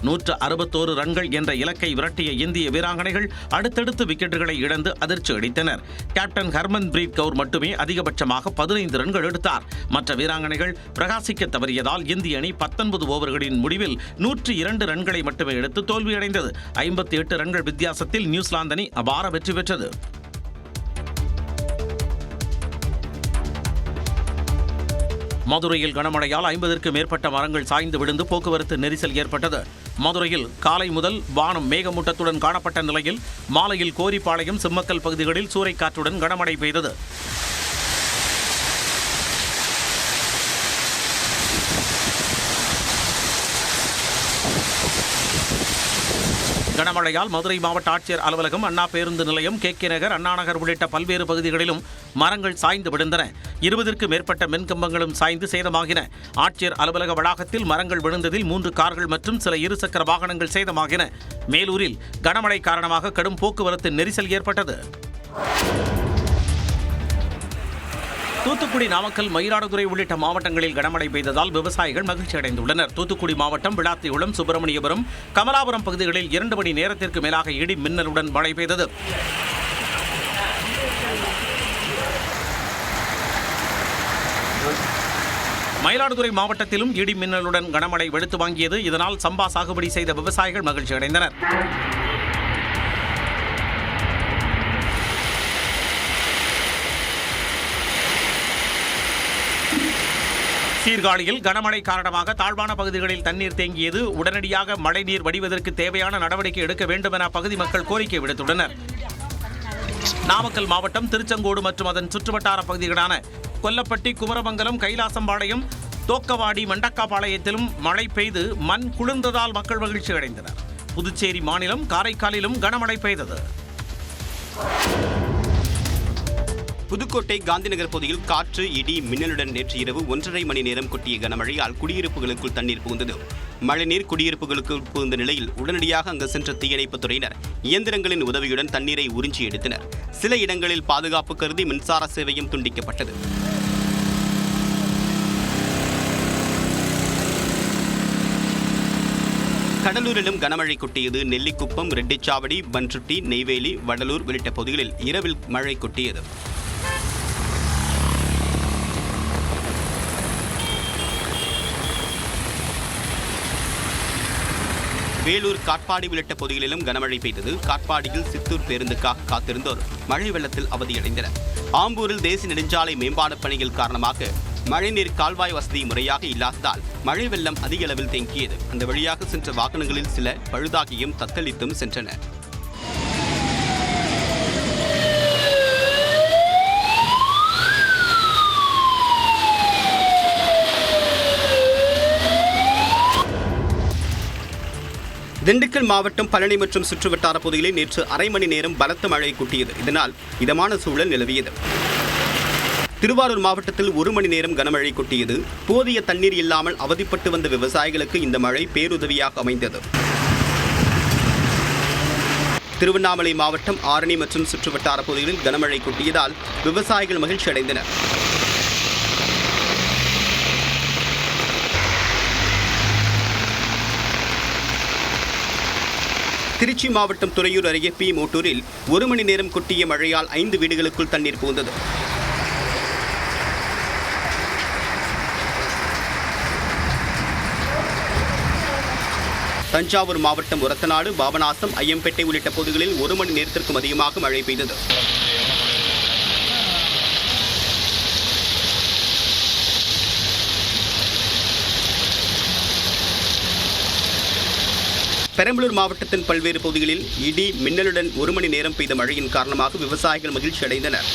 161 ரன்கள் என்ற இலக்கை விரட்டிய இந்திய வீராங்கனைகள் அடுத்தடுத்து விக்கெட்டுகளை இழந்து அதிர்ச்சி அளித்தனர். கேப்டன் ஹர்மன் பிரீத் கவுர் மட்டுமே அதிகபட்சமாக 15 ரன்கள் எடுத்தார். மற்ற வீராங்கனைகள் பிரகாசிக்க தவறியதால் இந்திய அணி 19 ஓவர்களின் முடிவில் 102 ரன்களை மட்டுமே எடுத்து தோல்வியடைந்தது. 58 ரன்கள் வித்தியாசத்தில் நியூசிலாந்து அணி அபார வெற்றி பெற்றது. மதுரையில் கனமழையால் 50க்கும் மேற்பட்ட மரங்கள் சாய்ந்து விழுந்து போக்குவரத்து நெரிசல் ஏற்பட்டது. மதுரையில் காலை முதல் வானம் மேகமூட்டத்துடன் காணப்பட்ட நிலையில் மாலையில் கோரிப்பாளையம், சிம்மக்கல் பகுதிகளில் சூறைக்காற்றுடன் கனமழை பெய்தது. கனமழையால் மதுரை மாவட்ட ஆட்சியர் அலுவலகம், அண்ணா பேருந்து நிலையம், KK நகர், அண்ணா நகர் உள்ளிட்ட பல்வேறு பகுதிகளிலும் மரங்கள் சாய்ந்து விழுந்தன. 20க்கும் மேற்பட்ட மின்கம்பங்களும் சாய்ந்து சேதமாகின. ஆட்சியர் அலுவலக வளாகத்தில் மரங்கள் விழுந்ததில் 3 கார்கள் மற்றும் சில இருசக்கர வாகனங்கள் சேதமாகின. மேலூரில் கனமழை காரணமாக கடும் போக்குவரத்து நெரிசல் ஏற்பட்டது. தூத்துக்குடி, நாமக்கல், மயிலாடுதுறை உள்ளிட்ட மாவட்டங்களில் கனமழை பெய்ததால் விவசாயிகள் மகிழ்ச்சி அடைந்துள்ளனர். தூத்துக்குடி மாவட்டம் விளாத்திகுளம், சுப்பிரமணியபுரம், கமலாபுரம் பகுதிகளில் 2 மணி நேரத்திற்கு மேலாக இடி மின்னலுடன் மழை பெய்தது. மயிலாடுதுறை மாவட்டத்திலும் இடி மின்னலுடன் கனமழை வெளுத்து வாங்கியது. இதனால் சம்பா சாகுபடி செய்த விவசாயிகள் மகிழ்ச்சி அடைந்தனர். சீர்காழியில் கனமழை காரணமாக தாழ்வான பகுதிகளில் தண்ணீர் தேங்கியது. உடனடியாக மழைநீர் வடிவதற்கு தேவையான நடவடிக்கை எடுக்க வேண்டும் என அப்பகுதி மக்கள் கோரிக்கை விடுத்துள்ளனர். நாமக்கல் மாவட்டம் திருச்செங்கோடு மற்றும் அதன் சுற்றுவட்டார பகுதிகளான கொல்லப்பட்டி, குமரமங்கலம், கைலாசம்பாளையம், தோக்கவாடி, மண்டக்காபாளையத்திலும் மழை பெய்து மண் குளிர்ந்ததால் மக்கள் மகிழ்ச்சி அடைந்தனர். புதுச்சேரி மாநிலம் காரைக்காலிலும் கனமழை பெய்தது. புதுக்கோட்டை காந்திநகர் பகுதியில் காற்று, இடி, மின்னலுடன் நேற்று இரவு 1.5 மணி நேரம் கொட்டிய கனமழையால் குடியிருப்புகளுக்குள் தண்ணீர் புகுந்தது. மழைநீர் குடியிருப்புகளுக்குள் புகுந்த நிலையில் உடனடியாக அங்கு சென்ற தீயணைப்புத் துறையினர் இயந்திரங்களின் உதவியுடன் தண்ணீரை உறிஞ்சி எடுத்தனர். சில இடங்களில் பாதுகாப்பு கருதி மின்சார சேவையும் துண்டிக்கப்பட்டது. கடலூரிலும் கனமழை கொட்டியது. நெல்லிக்குப்பம், ரெட்டிச்சாவடி, பன்ருட்டி, நெய்வேலி, வடலூர் உள்ளிட்ட பகுதிகளில் இரவில் மழை கொட்டியது. வேலூர், காட்பாடி உள்ளிட்ட பகுதிகளிலும் கனமழை பெய்தது. காட்பாடியில் சித்தூர் பேருந்துக்காக காத்திருந்தோர் மழை வெள்ளத்தில் அவதியடைந்தனர். ஆம்பூரில் தேசிய நெடுஞ்சாலை மேம்பாடு பணிகள் காரணமாக மழைநீர் கால்வாய் வசதி முறையாக இல்லாததால் மழை வெள்ளம் அதிக அளவில் தேங்கியது. அந்த வழியாக சென்ற வாகனங்களில் சில பழுதாகியும் தத்தளித்தும் சென்றன. திண்டுக்கல் மாவட்டம் பழனி மற்றும் சுற்றுவட்டார பகுதிகளில் நேற்று அரை மணி நேரம் பலத்த மழை கொட்டியது. இதனால் இதமான சூழல் நிலவியது. திருவாரூர் மாவட்டத்தில் 1 மணி நேரம் கனமழை கொட்டியது. போதிய தண்ணீர் இல்லாமல் அவதிப்பட்டு வந்த விவசாயிகளுக்கு இந்த மழை பேருதவியாக அமைந்தது. திருவண்ணாமலை மாவட்டம் ஆரணி மற்றும் சுற்றுவட்டார பகுதிகளில் கனமழை கொட்டியதால் விவசாயிகள் மகிழ்ச்சி அடைந்தனர். திருச்சி மாவட்டம் துறையூர் அருகே பி மோட்டூரில் 1 மணி நேரம் கொட்டிய மழையால் 5 வீடுகளுக்குள் தண்ணீர் புகுந்தது. தஞ்சாவூர் மாவட்டம் உரத்தநாடு, பாபநாசம், ஐயம்பேட்டை உள்ளிட்ட பகுதிகளில் 1 மணி நேரத்திற்கும் அதிகமாக மழை பெய்தது. பெரம்பலூர் மாவட்டத்தின் பல்வேறு பகுதிகளில் இடி மின்னலுடன் 1 மணி நேரம் பெய்த மழையின் காரணமாக விவசாயிகள் மகிழ்ச்சி அடைந்தனர்.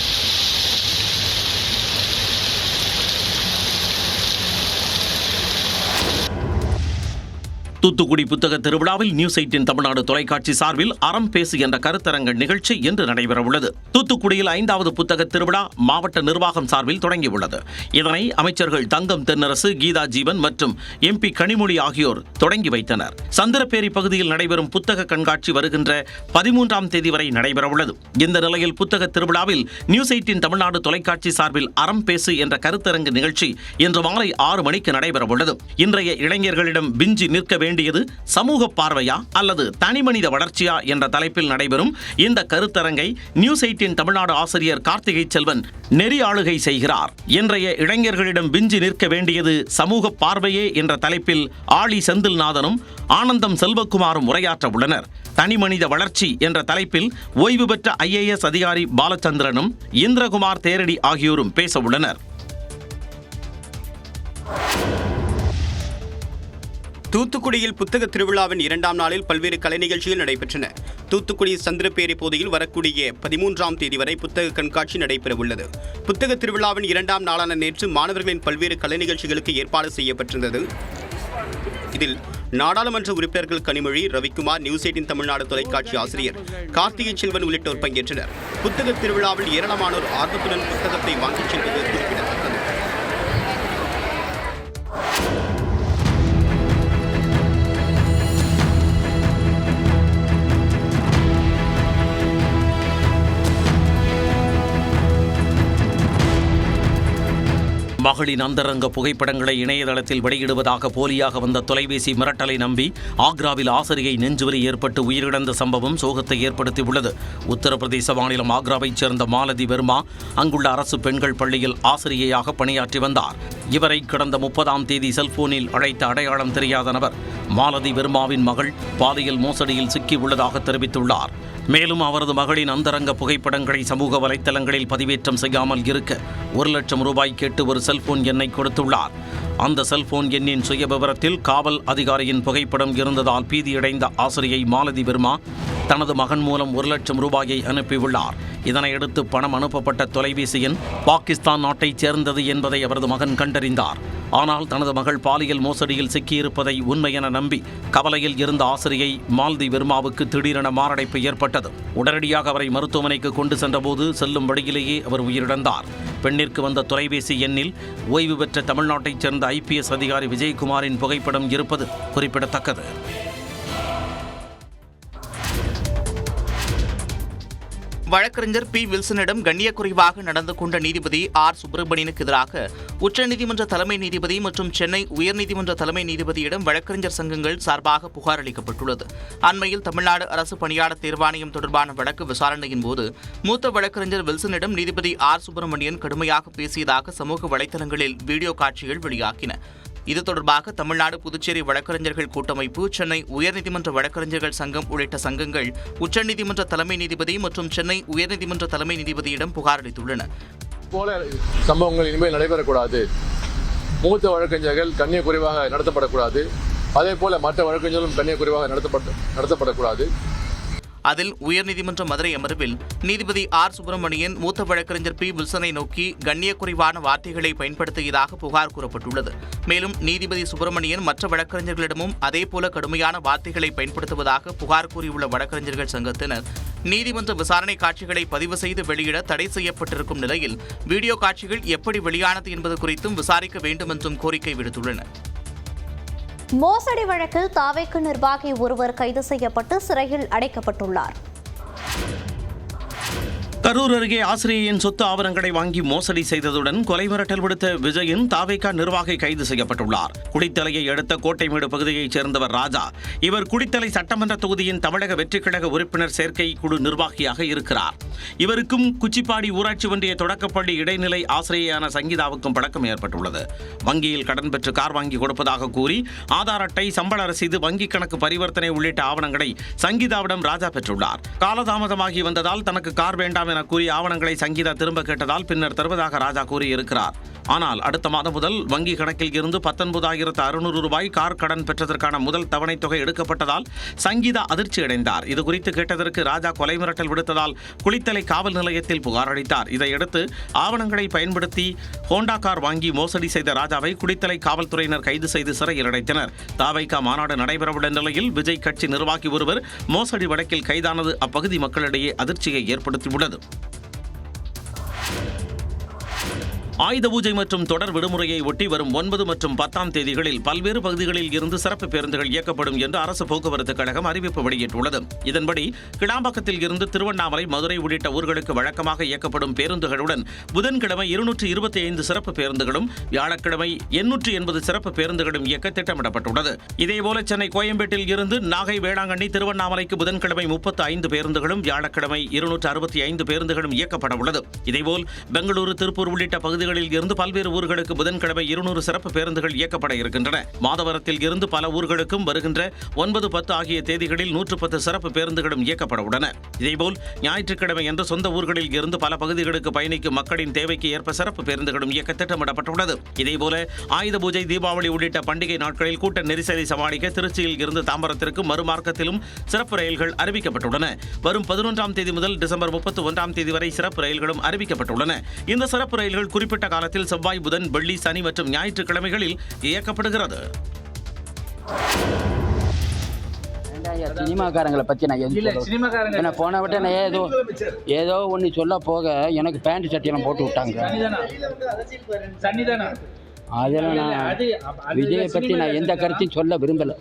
தூத்துக்குடி புத்தக திருவிழாவில் நியூஸ் 18 தமிழ்நாடு தொலைக்காட்சி சார்பில் அறம் பேசு என்ற கருத்தரங்க நிகழ்ச்சி இன்று நடைபெறவுள்ளது. தூத்துக்குடியில் 5வது புத்தக திருவிழா மாவட்ட நிர்வாகம் சார்பில் தொடங்கியுள்ளது. இதனை அமைச்சர்கள் தங்கம் தென்னரசு, கீதா ஜீவன் மற்றும் MP கனிமொழி ஆகியோர் தொடங்கி வைத்தனர். சந்திரப்பேரி பகுதியில் நடைபெறும் புத்தக கண்காட்சி வருகின்ற 13ஆம் தேதி வரை நடைபெறவுள்ளது. இந்த நிலையில் புத்தக திருவிழாவில் நியூஸ் 18 தமிழ்நாடு தொலைக்காட்சி சார்பில் அறம் பேசு என்ற கருத்தரங்கு நிகழ்ச்சி இன்று மாலை 6 மணிக்கு நடைபெறவுள்ளது. இன்றைய இளைஞர்களிடம் விஞ்சி நிற்க வேண்டியது சமூக பார்வையா அல்லது தனிமனித வளர்ச்சியா என்ற தலைப்பில் நடைபெறும் இந்த கருத்தரங்கை நியூஸ் 18 தமிழ்நாடு ஆசிரியர் கார்த்திகை செல்வன் நெறி ஆளுகை செய்கிறார். இன்றைய இளைஞர்களிடம் விஞ்சி நிற்க வேண்டியது சமூக பார்வையே என்ற தலைப்பில் ஆளி செந்தில்நாதனும் ஆனந்தம் செல்வகுமாரும் உரையாற்ற உள்ளனர். தனிமனித வளர்ச்சி என்ற தலைப்பில் ஓய்வு பெற்ற IAS அதிகாரி பாலச்சந்திரனும் இந்திரகுமார் தேரடி ஆகியோரும் பேச உள்ளனர். தூத்துக்குடியில் புத்தக திருவிழாவின் 2ஆம் நாளில் பல்வேறு கலை நிகழ்ச்சிகள் நடைபெற்றன. தூத்துக்குடி சந்திரப்பேரி பகுதியில் வரக்கூடிய 13ஆம் தேதி வரை புத்தக கண்காட்சி நடைபெறவுள்ளது. புத்தக திருவிழாவின் 2ஆம் நாளான நேற்று மாணவர்களின் பல்வேறு கலை நிகழ்ச்சிகளுக்கு ஏற்பாடு செய்யப்பட்டிருந்தது. இதில் நாடாளுமன்ற உறுப்பினர்கள் கனிமொழி, ரவிக்குமார், நியூஸ் 18 தமிழ்நாடு தொலைக்காட்சி ஆசிரியர் கார்த்திகை செல்வன் உள்ளிட்டோர் பங்கேற்றனர். புத்தக திருவிழாவில் ஏராளமானோர் ஆர்வத்துடன் புத்தகத்தை வாங்கிச் செல்வது குறிப்பிடத்தக்கது. மகளின் அந்தரங்க புகைப்படங்களை இணையதளத்தில் வெளியிடுவதாக போலியாக வந்த தொலைபேசி மிரட்டலை நம்பி ஆக்ராவில் ஆசிரியை நெஞ்சுவலி ஏற்பட்டு உயிரிழந்த சம்பவம் சோகத்தை ஏற்படுத்தியுள்ளது. உத்தரப்பிரதேச மாநிலம் ஆக்ராவைச் சேர்ந்த மாலதி வெர்மா அங்குள்ள அரசு பெண்கள் பள்ளியில் ஆசிரியையாக பணியாற்றி வந்தார். இவரை கடந்த 30ஆம் தேதி செல்போனில் அழைத்த அடையாளம் தெரியாத நபர் மாலதி வெர்மாவின் மகள் பாலியல் மோசடியில் சிக்கியுள்ளதாக தெரிவித்துள்ளார். மேலும் அவரது மகளின் அந்தரங்க புகைப்படங்களை சமூக வலைத்தளங்களில் பதிவேற்றம் செய்யாமல் இருக்க 1 லட்சம் ரூபாய் கேட்டு ஒரு செல்போன் எண்ணை கொடுத்துள்ளார். அந்த செல்போன் எண்ணின் சுயவிவரத்தில் காவல் அதிகாரியின் புகைப்படம் இருந்ததால் பீதியடைந்த ஆசிரியை மாலதி வெர்மா தனது மகன் மூலம் 1 லட்சம் ரூபாயை அனுப்பியுள்ளார். இதனையடுத்து பணம் அனுப்பப்பட்ட தொலைபேசி எண் பாகிஸ்தான் நாட்டைச் சேர்ந்தது என்பதை அவரது மகன் கண்டறிந்தார். ஆனால் தனது மகள் பாலியல் மோசடியில் சிக்கியிருப்பதை உண்மை என நம்பி கவலையில் இருந்த ஆசிரியை மாலதி வெர்மாவுக்கு திடீரென மாரடைப்பு ஏற்பட்டது. உடனடியாக அவரை மருத்துவமனைக்கு கொண்டு சென்றபோது செல்லும் வழியிலேயே அவர் உயிரிழந்தார். பெண்ணிற்கு வந்த தொலைபேசி எண்ணில் ஓய்வு பெற்ற தமிழ்நாட்டைச் சேர்ந்த IPS அதிகாரி விஜயகுமாரின் புகைப்படம் இருப்பது குறிப்பிடத்தக்கது. வழக்கறிஞர் பி வில்சனிடம் கண்ணியக்குறைவாக நடந்து கொண்ட நீதிபதி ஆர் சுப்பிரமணியனுக்கு எதிராக உச்சநீதிமன்ற தலைமை நீதிபதி மற்றும் சென்னை உயர்நீதிமன்ற தலைமை நீதிபதியிடம் வழக்கறிஞர் சங்கங்கள் சார்பாக புகார் அளிக்கப்பட்டுள்ளது. அண்மையில் தமிழ்நாடு அரசு பணியாளர் தேர்வாணையம் தொடர்பான வழக்கு விசாரணையின் போது மூத்த வழக்கறிஞர் வில்சனிடம் நீதிபதி ஆர் சுப்பிரமணியன் கடுமையாக பேசியதாக சமூக வலைதளங்களில் வீடியோ காட்சிகள் வெளியாகின. இது தொடர்பாக தமிழ்நாடு புதுச்சேரி வழக்கறிஞர்கள் கூட்டமைப்பு, சென்னை உயர்நீதிமன்ற வழக்கறிஞர்கள் சங்கம் உள்ளிட்ட சங்கங்கள் உச்சநீதிமன்ற தலைமை நீதிபதி மற்றும் சென்னை உயர்நீதிமன்ற தலைமை நீதிபதியிடம் புகார் அளித்துள்ளன. போல சம்பவங்கள் இனிமேல் நடைபெறக்கூடாது. மூத்த வழக்கறிஞர்கள் கண்ணியக்குறைவாக நடத்தப்படக்கூடாது. அதே போல மற்ற வழக்கறிஞர்களும் கண்ணியக்குறைவாக நடத்தப்படக்கூடாது. அதில் உயர்நீதிமன்ற மதுரை அமர்வில் நீதிபதி ஆர் சுப்பிரமணியன் மூத்த வழக்கறிஞர் பி வில்சனை நோக்கி கண்ணியக்குறைவான வார்த்தைகளை பயன்படுத்தியதாக புகார் கூறப்பட்டுள்ளது. மேலும் நீதிபதி சுப்பிரமணியன் மற்ற வழக்கறிஞர்களிடமும் அதேபோல கடுமையான வார்த்தைகளை பயன்படுத்துவதாக புகார் கூறியுள்ள வழக்கறிஞர்கள் சங்கத்தினர் நீதிமன்ற விசாரணை காட்சிகளை பதிவு செய்து வெளியிட தடை செய்யப்பட்டிருக்கும் நிலையில் வீடியோ காட்சிகள் எப்படி வெளியானது என்பது குறித்தும் விசாரிக்க வேண்டும் என்றும் கோரிக்கை விடுத்துள்ளனர். மோசடி வழக்கில் தாவேக்கு நிர்வாகி ஒருவர் கைது செய்யப்பட்டு சிறையில் அடைக்கப்பட்டுள்ளார். கரூர் அருகே ஆசிரியையின் சொத்து ஆவணங்களை வாங்கி மோசடி செய்ததுடன் கொலை மிரட்டல் விடுத்த விஜயின் தாவேகா நிர்வாகி கைது செய்யப்பட்டுள்ளார். குடித்தலையை அடுத்த கோட்டைமேடு பகுதியைச் சேர்ந்தவர் ராஜா. இவர் குடித்தலை சட்டமன்ற தொகுதியின் தமிழக வெற்றிக்கழக உறுப்பினர் சேர்க்கை குழு நிர்வாகியாக இருக்கிறார். இவருக்கும் குச்சிப்பாடி ஊராட்சி ஒன்றிய தொடக்கப்பள்ளி இடைநிலை ஆசிரியையான சங்கீதாவுக்கும் பழக்கம் ஏற்பட்டுள்ளது. வங்கியில் கடன் பெற்று கார் வாங்கி கொடுப்பதாக கூறி ஆதார் அட்டை, சம்பள ரசீது, வங்கி கணக்கு பரிவர்த்தனை உள்ளிட்ட ஆவணங்களை சங்கீதாவிடம் ராஜா பெற்றுள்ளார். காலதாமதமாகி வந்ததால் தனக்கு கார் வேண்டாம் என கூறி ஆவணங்களை சங்கீதா திரும்ப கேட்டதால் பின்னர் தருவதாக ராஜா கூறியிருக்கிறார். ஆனால் அடுத்த மாதம் முதல் வங்கி கணக்கில் இருந்து 19,600 ரூபாய் கார் கடன் பெற்றதற்கான முதல் தவணை தொகை எடுக்கப்பட்டதால் சங்கீதா அதிர்ச்சியடைந்தார். இதுகுறித்து கேட்டதற்கு ராஜா கொலை மிரட்டல் விடுத்ததால் குளித்தலை காவல் நிலையத்தில் புகார் அளித்தார். இதையடுத்து ஆவணங்களை பயன்படுத்தி ஹோண்டா கார் வாங்கி மோசடி செய்த ராஜாவை குளித்தலை காவல்துறையினர் கைது செய்து சிறையில் அடைத்தனர். தாவைக்கா மாநாடு நடைபெறவுள்ள நிலையில் விஜய் கட்சி நிர்வாகி ஒருவர் மோசடி வழக்கில் கைதானது அப்பகுதி மக்களிடையே அதிர்ச்சியை ஏற்படுத்தியுள்ளது. ஆயுத பூஜை மற்றும் தொடர் விடுமுறையை ஒட்டி வரும் 9 மற்றும் 10ஆம் தேதிகளில் பல்வேறு பகுதிகளில் இருந்து சிறப்பு பேருந்துகள் இயக்கப்படும் என்று அரசு போக்குவரத்து கழகம் அறிவிப்பு வெளியிட்டுள்ளது. இதன்படி கிளாம்பாக்கத்தில் இருந்து திருவண்ணாமலை, மதுரை உள்ளிட்ட ஊர்களுக்கு வழக்கமாக இயக்கப்படும் பேருந்துகளுடன் புதன்கிழமை 225 சிறப்பு பேருந்துகளும், வியாழக்கிழமை 880 சிறப்பு பேருந்துகளும் இயக்க திட்டமிடப்பட்டுள்ளது. இதேபோல சென்னை கோயம்பேட்டில் இருந்து நாகை, வேளாங்கண்ணி, திருவண்ணாமலைக்கு புதன்கிழமை 35 பேருந்துகளும், வியாழக்கிழமை 265 பேருந்துகளும் இயக்கப்பட உள்ளது. இதேபோல் பெங்களூரு, திருப்பூர் உள்ளிட்ட பகுதிகளில் இருந்து பல்வேறு ஊர்களுக்கு புதன்கிழமை 200 சிறப்பு பேருந்துகள் இயக்கப்பட இருக்கின்றன. மாதவரத்தில் இருந்து பல ஊர்களுக்கும் வருகின்ற 9, 10 ஆகிய தேதிகளில் 110 சிறப்பு பேருந்துகளும் இயக்கப்பட உள்ளன. இதேபோல் ஞாயிற்றுக்கிழமை என்று சொந்த ஊர்களில் இருந்து பல பகுதிகளுக்கு பயணிக்கும் மக்களின் தேவைக்கு ஏற்ப சிறப்பு பேருந்துகளும் இயக்க திட்டமிடப்பட்டுள்ளது. இதேபோல ஆயுத பூஜை, தீபாவளி உள்ளிட்ட பண்டிகை நாட்களில் கூட்ட நெரிசலை சமாளிக்க திருச்சியில் இருந்து தாம்பரத்திற்கும் மறுமார்க்கத்திலும் சிறப்பு ரயில்கள் அறிவிக்கப்பட்டுள்ளன. வரும் 11ஆம் தேதி முதல் டிசம்பர் 31ஆம் தேதி வரை சிறப்பு ரயில்களும் அறிவிக்கப்பட்டுள்ளன. இந்த சிறப்பு ரயில்கள் குறிப்பிட்ட காலத்தில் செவ்வாய், புதன், வெள்ளி, சனி மற்றும் ஞாயிற்றுக்கிழமைகளில் இயக்கப்படுகிறது. சினிமாக்காரங்களை பற்றி நான் போன விட்ட நான் ஏதோ ஒன்று சொல்ல போக எனக்கு பேண்ட் சட்டியெல்லாம் போட்டு விட்டாங்க. அதெல்லாம் நான் விஜயை பற்றி நான் எந்த கருத்தையும் சொல்ல விரும்பலை.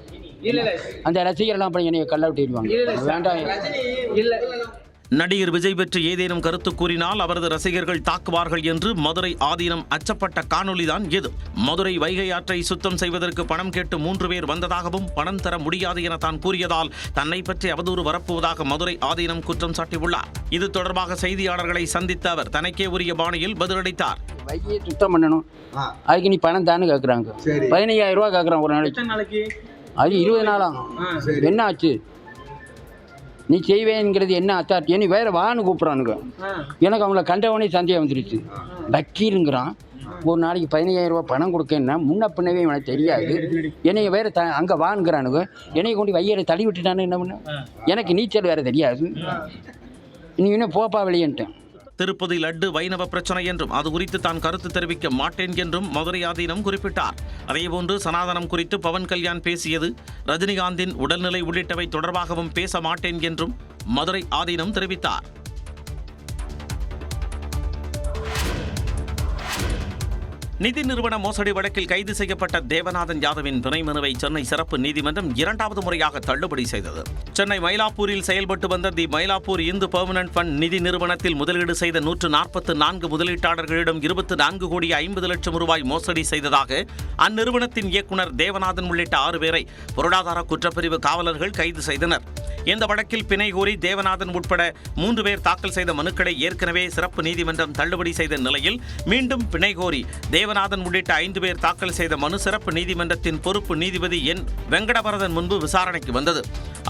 அந்த ரசிகர்லாம் அப்புறம் என்னைய கல்ல விட்டுடுவாங்க. வேண்டாம். நடிகர் விஜய் பற்றி ஏதேனும் கருத்து கூறினால் அவரது ரசிகர்கள் தாக்குவார்கள் என்று மதுரை ஆதீனம் அச்சப்பட்ட காணொலிதான் இது. மதுரை வைகை ஆற்றை சுத்தம் செய்வதற்கு பணம் கேட்டு 3 பேர் வந்ததாகவும் பணம் தர முடியாது என தான் கூறியதால் தன்னை பற்றி அவதூறு பரப்புவதாக மதுரை ஆதீனம் குற்றம் சாட்டியுள்ளார். இது தொடர்பாக செய்தியாளர்களை சந்தித்த அவர் தனக்கே உரிய பாணியில் பதிலளித்தார். வைகையை சுத்தம் பண்ணணும், அதுக்கு நீ பணம் தானே கேட்குறாங்க. 15,000 ரூபா கேட்குறான் ஒரு நாளைக்கு. அது 20 நாளாம். என்ன ஆச்சு? நீ செய்வேங்கிறது என்ன அத்தாரிட்டி? நீ வேற வான்னு கூப்பிட்றானுங்க. எனக்கு அவங்கள கண்டவனே சந்தேகம் வந்துருச்சு. வக்கீலுங்கிறான், ஒரு நாளைக்கு 15,000 ரூபா பணம் கொடுக்கன்னா முன்ன பின்னவே எனக்கு தெரியாது. என்னைய வேற அங்கே வாங்குறானுங்க. என்னைய கொண்டு வையரை தள்ளி விட்டுட்டானு என்ன பண்ண? எனக்கு நீச்சல் வேற தெரியாது. நீ இன்னும் போப்பா வெளியேன்ட்டேன். திருப்பதி லட்டு வைணவ பிரச்சனை என்றும் அது குறித்து தான் கருத்து தெரிவிக்க மாட்டேன் என்றும் மதுரை ஆதீனம் குறிப்பிட்டார். அதேபோன்று சனாதனம் குறித்து பவன் கல்யாண் பேசியது, ரஜினிகாந்தின் உடல்நிலை உள்ளிட்டவை தொடர்பாகவும் பேச மாட்டேன் என்றும் மதுரை ஆதீனம் தெரிவித்தார். நிதி நிறுவன மோசடி வழக்கில் கைது செய்யப்பட்ட தேவநாதன் யாதவின் பிணை மனுவை சென்னை சிறப்பு நீதிமன்றம் 2வது முறையாக தள்ளுபடி செய்தது. சென்னை மயிலாப்பூரில் செயல்பட்டு வந்த தி மயிலாப்பூர் இந்து பெர்மனன்ட் ஃபண்ட் நிதி நிறுவனத்தில் முதலீடு செய்த 144 முதலீட்டாளர்களிடம் 24 கோடி 50 லட்சம் ரூபாய் மோசடி செய்ததாக அந்நிறுவனத்தின் இயக்குநர் தேவநாதன் உள்ளிட்ட 6 பேரை பொருளாதார குற்றப்பிரிவு காவலர்கள் கைது செய்தனர். இந்த வழக்கில் பிணை கோரி தேவநாதன் உட்பட 3 பேர் தாக்கல் செய்த மனுக்களை ஏற்கனவே சிறப்பு நீதிமன்றம் தள்ளுபடி செய்த நிலையில் மீண்டும் பிணை கோரி தேவநாதன் உள்ளிட்ட 5 பேர் தாக்கல் செய்த மனு சிறப்பு நீதிமன்றத்தின் பொறுப்பு நீதிபதி என் வெங்கடபரதன் முன்பு விசாரணைக்கு வந்தது.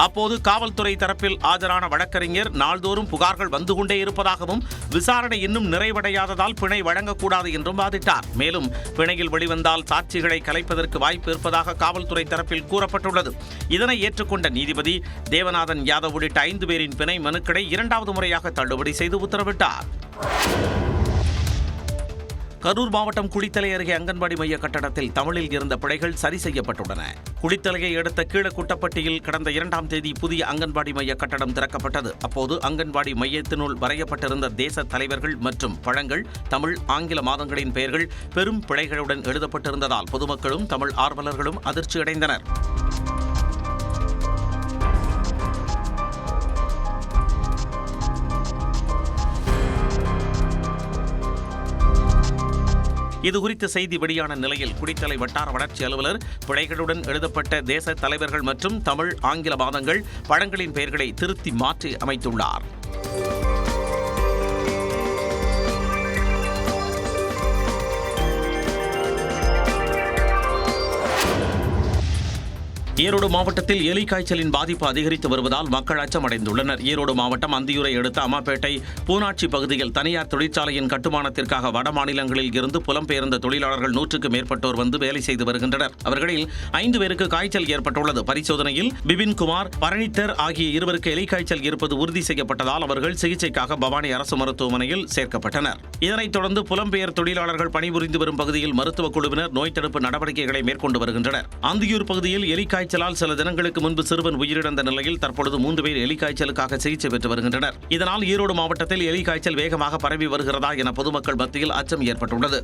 அப்போது காவல்துறை தரப்பில் ஆஜரான வழக்கறிஞர் நாள்தோறும் புகார்கள் வந்து கொண்டே இருப்பதாகவும் விசாரணை இன்னும் நிறைவடையாததால் பிணை வழங்கக்கூடாது என்றும் வாதிட்டார். மேலும் பிணையில் வெளிவந்தால் சாட்சிகளை கலைப்பதற்கு வாய்ப்பு இருப்பதாக காவல்துறை தரப்பில் கூறப்பட்டுள்ளது. இதனை ஏற்றுக்கொண்ட நீதிபதி தேவநாதன் யாதவ் உள்ளிட்ட 5 பேரின் பிணை மனுக்களை 2வது முறையாக தள்ளுபடி செய்து உத்தரவிட்டார். கரூர் மாவட்டம் குளித்தலை அருகே அங்கன்வாடி மைய கட்டடத்தில் தமிழில் இருந்த பிழைகள் சரி செய்யப்பட்டுள்ளன. குளித்தலையை அடுத்த கீழக்குட்டப்பட்டியில் கடந்த 2ஆம் தேதி புதிய அங்கன்வாடி மைய கட்டடம் திறக்கப்பட்டது. அப்போது அங்கன்வாடி மையத்தினுள் வரையப்பட்டிருந்த தேச தலைவர்கள் மற்றும் பழங்கள், தமிழ், ஆங்கில மாதங்களின் பெயர்கள் பெரும் பிழைகளுடன் எழுதப்பட்டிருந்ததால் பொதுமக்களும் தமிழ் ஆர்வலர்களும் அதிர்ச்சியடைந்தனர். இதுகுறித்த செய்தி வெளியான நிலையில் குளித்தலை வட்டார வளர்ச்சி அலுவலர் பிழைகளுடன் எழுதப்பட்ட தேச தலைவர்கள் மற்றும் தமிழ், ஆங்கில மாதங்கள், பழங்களின் பெயர்களை திருத்தி மாற்றி அமைத்துள்ளார். ஈரோடு மாவட்டத்தில் எலி காய்ச்சலின் பாதிப்பு அதிகரித்து வருவதால் மக்கள் அச்சமடைந்துள்ளனர். ஈரோடு மாவட்டம் அந்தியூரை அடுத்த அம்மாப்பேட்டை பூனாட்சி பகுதியில் தனியார் தொழிற்சாலையின் கட்டுமானத்திற்காக வட மாநிலங்களில் இருந்து புலம்பெயர்ந்த தொழிலாளர்கள் 100க்கும் மேற்பட்டோர் வந்து வேலை செய்து வருகின்றனர். அவர்களில் 5 பேருக்கு காய்ச்சல் ஏற்பட்டுள்ளது. பரிசோதனையில் பிபின்குமார், பரணித்தர் ஆகிய 2 பேருக்கு எலி காய்ச்சல் இருப்பது உறுதி செய்யப்பட்டதால் அவர்கள் சிகிச்சைக்காக பவானி அரசு மருத்துவமனையில் சேர்க்கப்பட்டனர். இதனைத் தொடர்ந்து புலம்பெயர் தொழிலாளர்கள் பணிபுரிந்து வரும் பகுதியில் மருத்துவக் குழுவினர் நோய் தடுப்பு நடவடிக்கைகளை மேற்கொண்டு வருகின்றனர். அந்தியூர் பகுதியில் எலி காய்ச்சலால் சில தினங்களுக்கு முன்பு சிறுவன் உயிரிழந்த நிலையில் தற்பொழுது 3 பேர் எலி காய்ச்சலுக்காக சிகிச்சை பெற்று வருகின்றனர். இதனால் ஈரோடு மாவட்டத்தில் எலி காய்ச்சல் வேகமாக பரவி வருகிறதா என பொதுமக்கள் மத்தியில் அச்சம் ஏற்பட்டுள்ளது.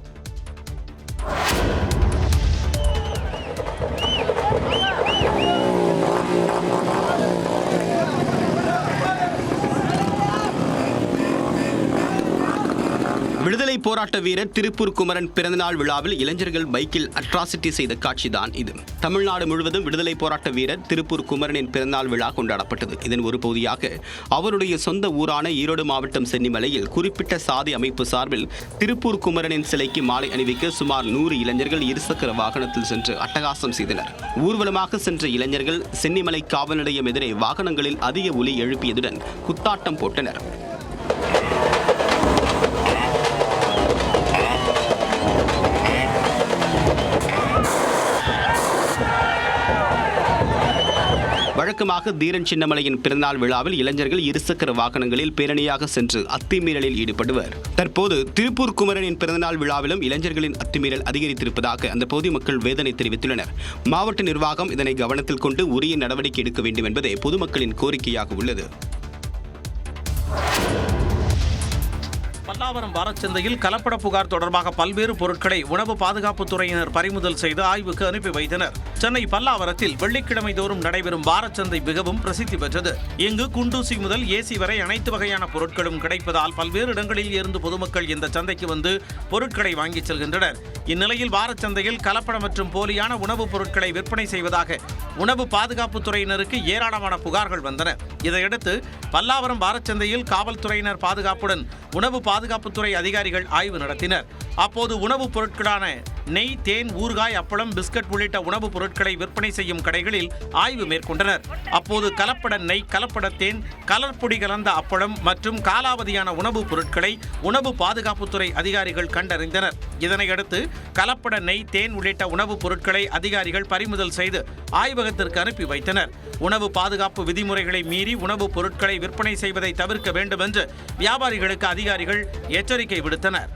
விடுதலை போராட்ட வீரர் திருப்பூர் குமரன் பிறந்தநாள் விழாவில் இளைஞர்கள் பைக்கில் அட்ராசிட்டி செய்த காட்சிதான் இது. தமிழ்நாடு முழுவதும் விடுதலை போராட்ட வீரர் திருப்பூர் குமரனின் பிறந்தநாள் விழா கொண்டாடப்பட்டது. இதன் ஒரு பகுதியாக அவருடைய சொந்த ஊரான ஈரோடு மாவட்டம் சென்னிமலையில் குறிப்பிட்ட சாதி அமைப்பு சார்பில் திருப்பூர் குமரனின் சிலைக்கு மாலை அணிவிக்க சுமார் 100 இளைஞர்கள் இருசக்கர வாகனத்தில் சென்று அட்டகாசம் செய்தனர். ஊர்வலமாக சென்ற இளைஞர்கள் சென்னிமலை காவல் நிலையம் எதிரே வாகனங்களில் அதிக ஒலி எழுப்பியதுடன் குத்தாட்டம் போட்டனர். வழக்கமாக தீரன் சின்னமலையின் பிறந்தநாள் விழாவில் இளைஞர்கள் இருசக்கர வாகனங்களில் பேரணியாக சென்று அத்துமீறலில் ஈடுபடுவர். தற்போது திருப்பூர் குமரனின் பிறந்தநாள் விழாவிலும் இளைஞர்களின் அத்துமீறல் அதிகரித்திருப்பதாக அந்த பகுதி மக்கள் வேதனை தெரிவித்துள்ளனர். மாவட்ட நிர்வாகம் இதனை கவனத்தில் கொண்டு உரிய நடவடிக்கை எடுக்க வேண்டும் என்பதே பொதுமக்களின் கோரிக்கையாக உள்ளது. பல்லாவரம் வாரச்சந்தையில் கலப்பட புகார் தொடர்பாக பல்வேறு பொருட்களை உணவு பாதுகாப்புத்துறையினர் பறிமுதல் செய்து ஆய்வுக்கு அனுப்பி வைத்தனர். சென்னை பல்லாவரத்தில் வெள்ளிக்கிழமை தோறும் நடைபெறும் வாரச்சந்தை மிகவும் பிரசித்தி பெற்றது. இங்கு குண்டூசி முதல் ஏசி வரை அனைத்து வகையான பொருட்களும் கிடைப்பதால் பல்வேறு இடங்களில் இருந்து பொதுமக்கள் இந்த சந்தைக்கு வந்து பொருட்களை வாங்கிச் செல்கின்றனர். இந்நிலையில் வாரச்சந்தையில் கலப்படம் மற்றும் போலியான உணவுப் பொருட்களை விற்பனை செய்வதாக உணவு பாதுகாப்புத்துறையினருக்கு ஏராளமான புகார்கள் வந்தன. இதையடுத்து பல்லாவரம் வாரச்சந்தையில் காவல்துறையினர் பாதுகாப்புடன் உணவு பாதுகாப்புத்துறை அதிகாரிகள் ஆய்வு நடத்தினர். அப்போது உணவுப் பொருட்களான நெய், தேன், ஊறுகாய், அப்பளம், பிஸ்கட் உள்ளிட்ட உணவுப் பொருட்களை விற்பனை செய்யும் கடைகளில் ஆய்வு மேற்கொண்டனர். அப்போது கலப்பட நெய், கலப்பட தேன், கலர்பொடி கலந்த அப்பளம் மற்றும் காலாவதியான உணவுப் பொருட்களை உணவு பாதுகாப்புத்துறை அதிகாரிகள் கண்டறிந்தனர். இதனையடுத்து கலப்பட நெய், தேன் உள்ளிட்ட உணவுப் பொருட்களை அதிகாரிகள் பறிமுதல் செய்து ஆய்வகத்திற்கு அனுப்பி வைத்தனர். உணவு பாதுகாப்பு விதிமுறைகளை மீறி உணவுப் பொருட்களை விற்பனை செய்வதை தவிர்க்க வேண்டும் என்று வியாபாரிகளுக்கு அதிகாரிகள் எச்சரிக்கை விடுத்தனர்.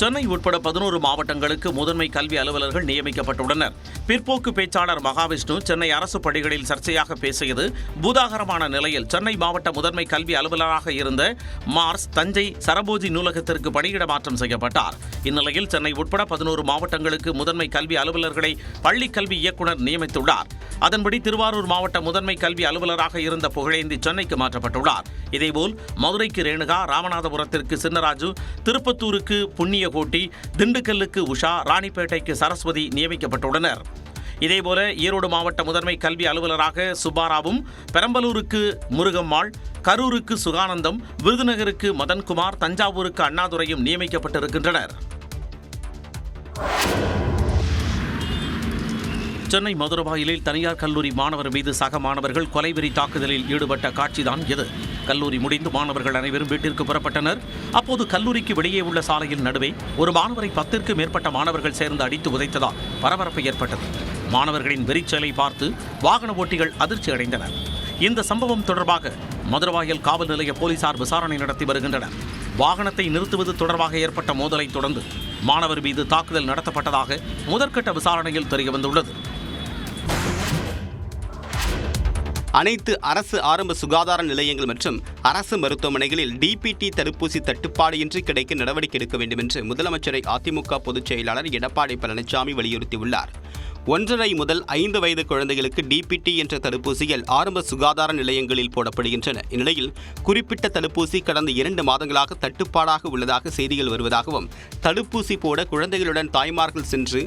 சென்னை உட்பட 11 மாவட்டங்களுக்கு முதன்மை கல்வி அலுவலர்கள் நியமிக்கப்பட்டுள்ளனர். பிற்போக்கு பேச்சாளர் மகாவிஷ்ணு சென்னை அரசு பள்ளிகளில் சர்ச்சையாக பேசியது பூதாகரமான நிலையில் சென்னை மாவட்ட முதன்மை கல்வி அலுவலராக இருந்த மார்ஸ் தஞ்சை சரபோஜி நூலகத்திற்கு பணியிட மாற்றம் செய்யப்பட்டார். இந்நிலையில் சென்னை உட்பட 11 மாவட்டங்களுக்கு முதன்மை கல்வி அலுவலர்களை பள்ளிக் கல்வி இயக்குநர் நியமித்துள்ளார். அதன்படி திருவாரூர் மாவட்ட முதன்மை கல்வி அலுவலராக இருந்த புகழேந்தி சென்னைக்கு மாற்றப்பட்டுள்ளார். இதேபோல் மதுரைக்கு ரேணுகா, ராமநாதபுரத்திற்கு சின்னராஜு, திருப்பத்தூருக்கு புண்ணியகோட்டி, திண்டுக்கல்லுக்கு உஷா, ராணிப்பேட்டைக்கு சரஸ்வதி நியமிக்கப்பட்டுள்ளனர். இதேபோல ஈரோடு மாவட்ட முதன்மை கல்வி அலுவலராக சுப்பாராவும், பெரம்பலூருக்கு முருகம்மாள், கரூருக்கு சுகானந்தம், விருதுநகருக்கு மதன்குமார், தஞ்சாவூருக்கு அண்ணாதுரையும் நியமிக்கப்பட்டிருக்கின்றனர். சென்னை மதுரவாயிலில் தனியார் கல்லூரி மாணவர் மீது சக மாணவர்கள் கொலைவெறி தாக்குதலில் ஈடுபட்ட காட்சிதான் இது. கல்லூரி முடிந்து மாணவர்கள் அனைவரும் வீட்டிற்கு புறப்பட்டனர். அப்போது கல்லூரிக்கு வெளியே உள்ள சாலையில் நடுவே ஒரு மாணவரை 10க்கும் மேற்பட்ட மாணவர்கள் சேர்ந்து அடித்து உதைத்ததால் பரபரப்பு ஏற்பட்டது. மாணவர்களின் வெறிச்செயலை பார்த்து வாகன ஓட்டிகள் அதிர்ச்சி அடைந்தனர். இந்த சம்பவம் தொடர்பாக மதுரவாயல் காவல் நிலைய போலீசார் விசாரணை நடத்தி வருகின்றனர். வாகனத்தை நிறுத்துவது தொடர்பாக ஏற்பட்ட மோதலை தொடர்ந்து மாணவர் மீது தாக்குதல் நடத்தப்பட்டதாக முதற்கட்ட விசாரணையில் தெரியவந்துள்ளது. அனைத்து அரசு ஆரம்ப சுகாதார நிலையங்கள் மற்றும் அரசு மருத்துவமனைகளில் டிபிடி தடுப்பூசி தட்டுப்பாடின்றி கிடைக்க நடவடிக்கை எடுக்க வேண்டும் என்று முதலமைச்சரை அதிமுக பொதுச் செயலாளர் எடப்பாடி பழனிசாமி வலியுறுத்தியுள்ளார். 1.5 முதல் 5 வயது குழந்தைகளுக்கு டிபிடி என்ற தடுப்பூசிகள் ஆரம்ப சுகாதார நிலையங்களில் போடப்படுகின்றன. இந்நிலையில் குறிப்பிட்ட தடுப்பூசி கடந்த 2 மாதங்களாக தட்டுப்பாடாக உள்ளதாக செய்திகள் வருவதாகவும், தடுப்பூசி போட குழந்தைகளுடன் தாய்மார்கள் சென்று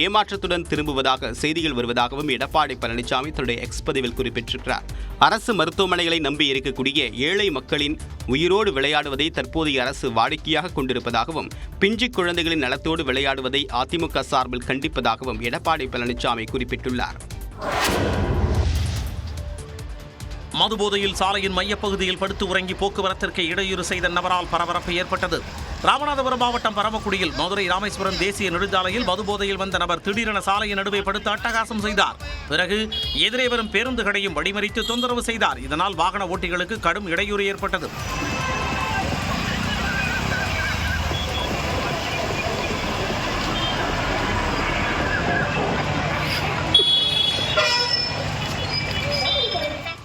ஏமாற்றத்துடன் திரும்புவதாக செய்திகள் வருவதாகவும் எடப்பாடி பழனிசாமி தன்னுடைய எக்ஸ் பதிவில் குறிப்பிட்டிருக்கிறார். அரசு மருத்துவமனைகளை நம்பி இருக்கக்கூடிய ஏழை மக்களின் உயிரோடு விளையாடுவதை தற்போதைய அரசு வாடிக்கையாக கொண்டிருப்பதாகவும், பிஞ்சு குழந்தைகளின் நலத்தோடு விளையாடுவதை அதிமுக சார்பில் கண்டிப்பதாகவும் எடப்பாடி பழனிசாமி குறிப்பிட்டுள்ளார். மதுபோதையில் சாலையின் மையப்பகுதியில் படுத்து உறங்கி போக்குவரத்திற்கு இடையூறு செய்த நபரால் பரபரப்பு ஏற்பட்டது. ராமநாதபுரம் மாவட்டம் பரமக்குடியில் மதுரை ராமேஸ்வரம் தேசிய நெடுஞ்சாலையில் மதுபோதையில் வந்த நபர் திடீரென சாலையின் நடுவே படுத்து அட்டகாசம் செய்தார். பிறகு எதிரே வரும் பேருந்துகளையும் வழிமறித்து தொந்தரவு செய்தார். இதனால் வாகன ஓட்டிகளுக்கு கடும் இடையூறு ஏற்பட்டது.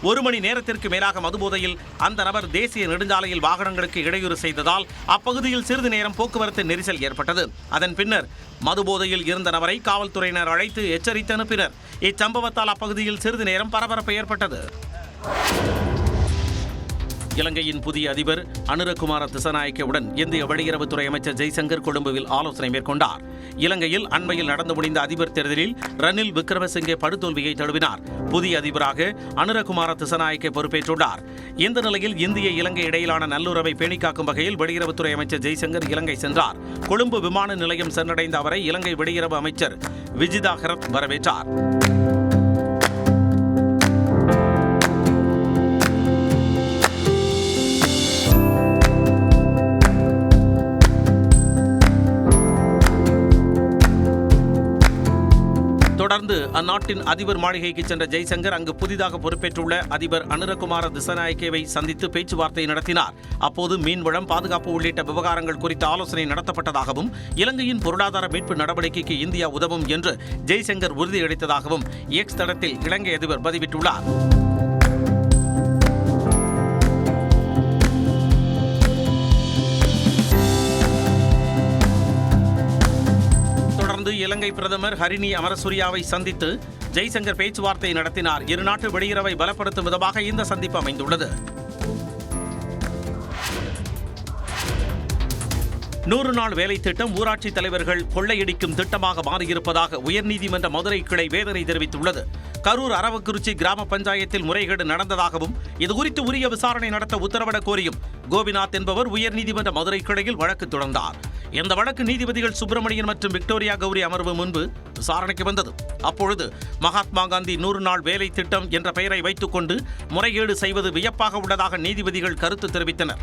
ஒரு மணி நேரத்திற்கு மேலாக மதுபோதையில் அந்த நபர் தேசிய நெடுஞ்சாலையில் வாகனங்களுக்கு இடையூறு செய்ததால் அப்பகுதியில் சிறிது நேரம் போக்குவரத்து நெரிசல் ஏற்பட்டது. அதன் பின்னர் மதுபோதையில் இருந்த நபரை காவல்துறையினர் அழைத்து எச்சரித்து அனுப்பினர். இச்சம்பவத்தால் அப்பகுதியில் சிறிது நேரம் பரபரப்பு ஏற்பட்டது. இலங்கையின் புதிய அதிபர் அனுரகுமார திசநாயக்கவுடன் இந்திய வெளியுறவுத்துறை அமைச்சர் ஜெய்சங்கர் கொழும்புவில் ஆலோசனை மேற்கொண்டார். இலங்கையில் அண்மையில் நடந்து முடிந்த அதிபர் தேர்தலில் ரணில் விக்ரமசிங்கே படுதோல்வியை தழுவினார். புதிய அதிபராக அனுரகுமார திசநாயக்க பொறுப்பேற்றுள்ளார். இந்த நிலையில் இந்திய இலங்கை இடையிலான நல்லுறவை பேணிக்காக்கும் வகையில் வெளியுறவுத்துறை அமைச்சர் ஜெய்சங்கர் இலங்கை சென்றார். கொழும்பு விமான நிலையம் சென்றடைந்த அவரை இலங்கை வெளியுறவு அமைச்சர் விஜிதா ஹெரத் வரவேற்றார். தொடர்ந்து அந்நாட்டின் அதிபர் மாளிகைக்கு சென்ற ஜெய்சங்கர் அங்கு புதிதாக பொறுப்பேற்றுள்ள அதிபர் அனுரகுமார திசநாயக்கவை சந்தித்து பேச்சுவார்த்தை நடத்தினார். அப்போது மீன்வளம், பாதுகாப்பு உள்ளிட்ட விவகாரங்கள் குறித்த ஆலோசனை நடத்தப்பட்டதாகவும், இலங்கையின் பொருளாதார மீட்பு நடவடிக்கைக்கு இந்தியா உதவும் என்று ஜெய்சங்கர் உறுதியளித்ததாகவும் எக்ஸ் தளத்தில் இலங்கை அதிபர் பதிவிட்டுள்ளார். இலங்கை பிரதமர் ஹரிணி அமரசூரியாவை சந்தித்து ஜெய்சங்கர் பேச்சுவார்த்தை நடத்தினார். இருநாட்டு வெளியுறவை பலப்படுத்தும் விதமாக இந்த சந்திப்பு அமைந்துள்ளது. 100 நாள் வேலை திட்டம் ஊராட்சி தலைவர்கள் கொள்ளையடிக்கும் திட்டமாக மாறியிருப்பதாக உயர்நீதிமன்ற மதுரை கிளை வேதனை தெரிவித்துள்ளது. கரூர் அரவக்குறிச்சி கிராம பஞ்சாயத்தில் முறைகேடு நடந்ததாகவும், இதுகுறித்து உரிய விசாரணை நடத்த உத்தரவிடக் கோரியும் கோபிநாத் என்பவர் உயர்நீதிமன்ற மதுரை கிளையில் வழக்கு தொடர்ந்தார். இந்த வழக்கு நீதிபதிகள் சுப்பிரமணியன் மற்றும் விக்டோரியா கௌரி அமர்வு முன்பு விசாரணைக்கு வந்தது. அப்பொழுது மகாத்மா காந்தி 100 நாள் வேலை திட்டம் என்ற பெயரை வைத்துக் கொண்டு முறைகேடு செய்வது வியப்பாக உள்ளதாக நீதிபதிகள் கருத்து தெரிவித்தனர்.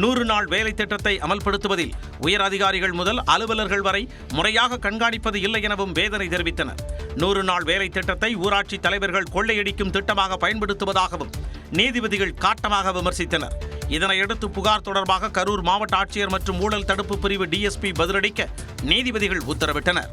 100 நாள் வேலை திட்டத்தை அமல்படுத்துவதில் உயர் அதிகாரிகள் முதல் அலுவலர்கள் வரை முறையாக கண்காணிப்பது இல்லை எனவும் வேதனை தெரிவித்தனர். 100 நாள் வேலை திட்டத்தை ஊராட்சி தலைவர்கள் கொள்ளையடிக்கும் திட்டமாக பயன்படுத்துவதாகவும், நீதிபதிகள் காட்டமாக விமர்சித்தனர். இதனையடுத்து புகார் தொடர்பாக கரூர் மாவட்ட ஆட்சியர் மற்றும் ஊழல் தடுப்பு பிரிவு டிஎஸ்பி பதிலளிக்க நீதிபதிகள் உத்தரவிட்டனர்.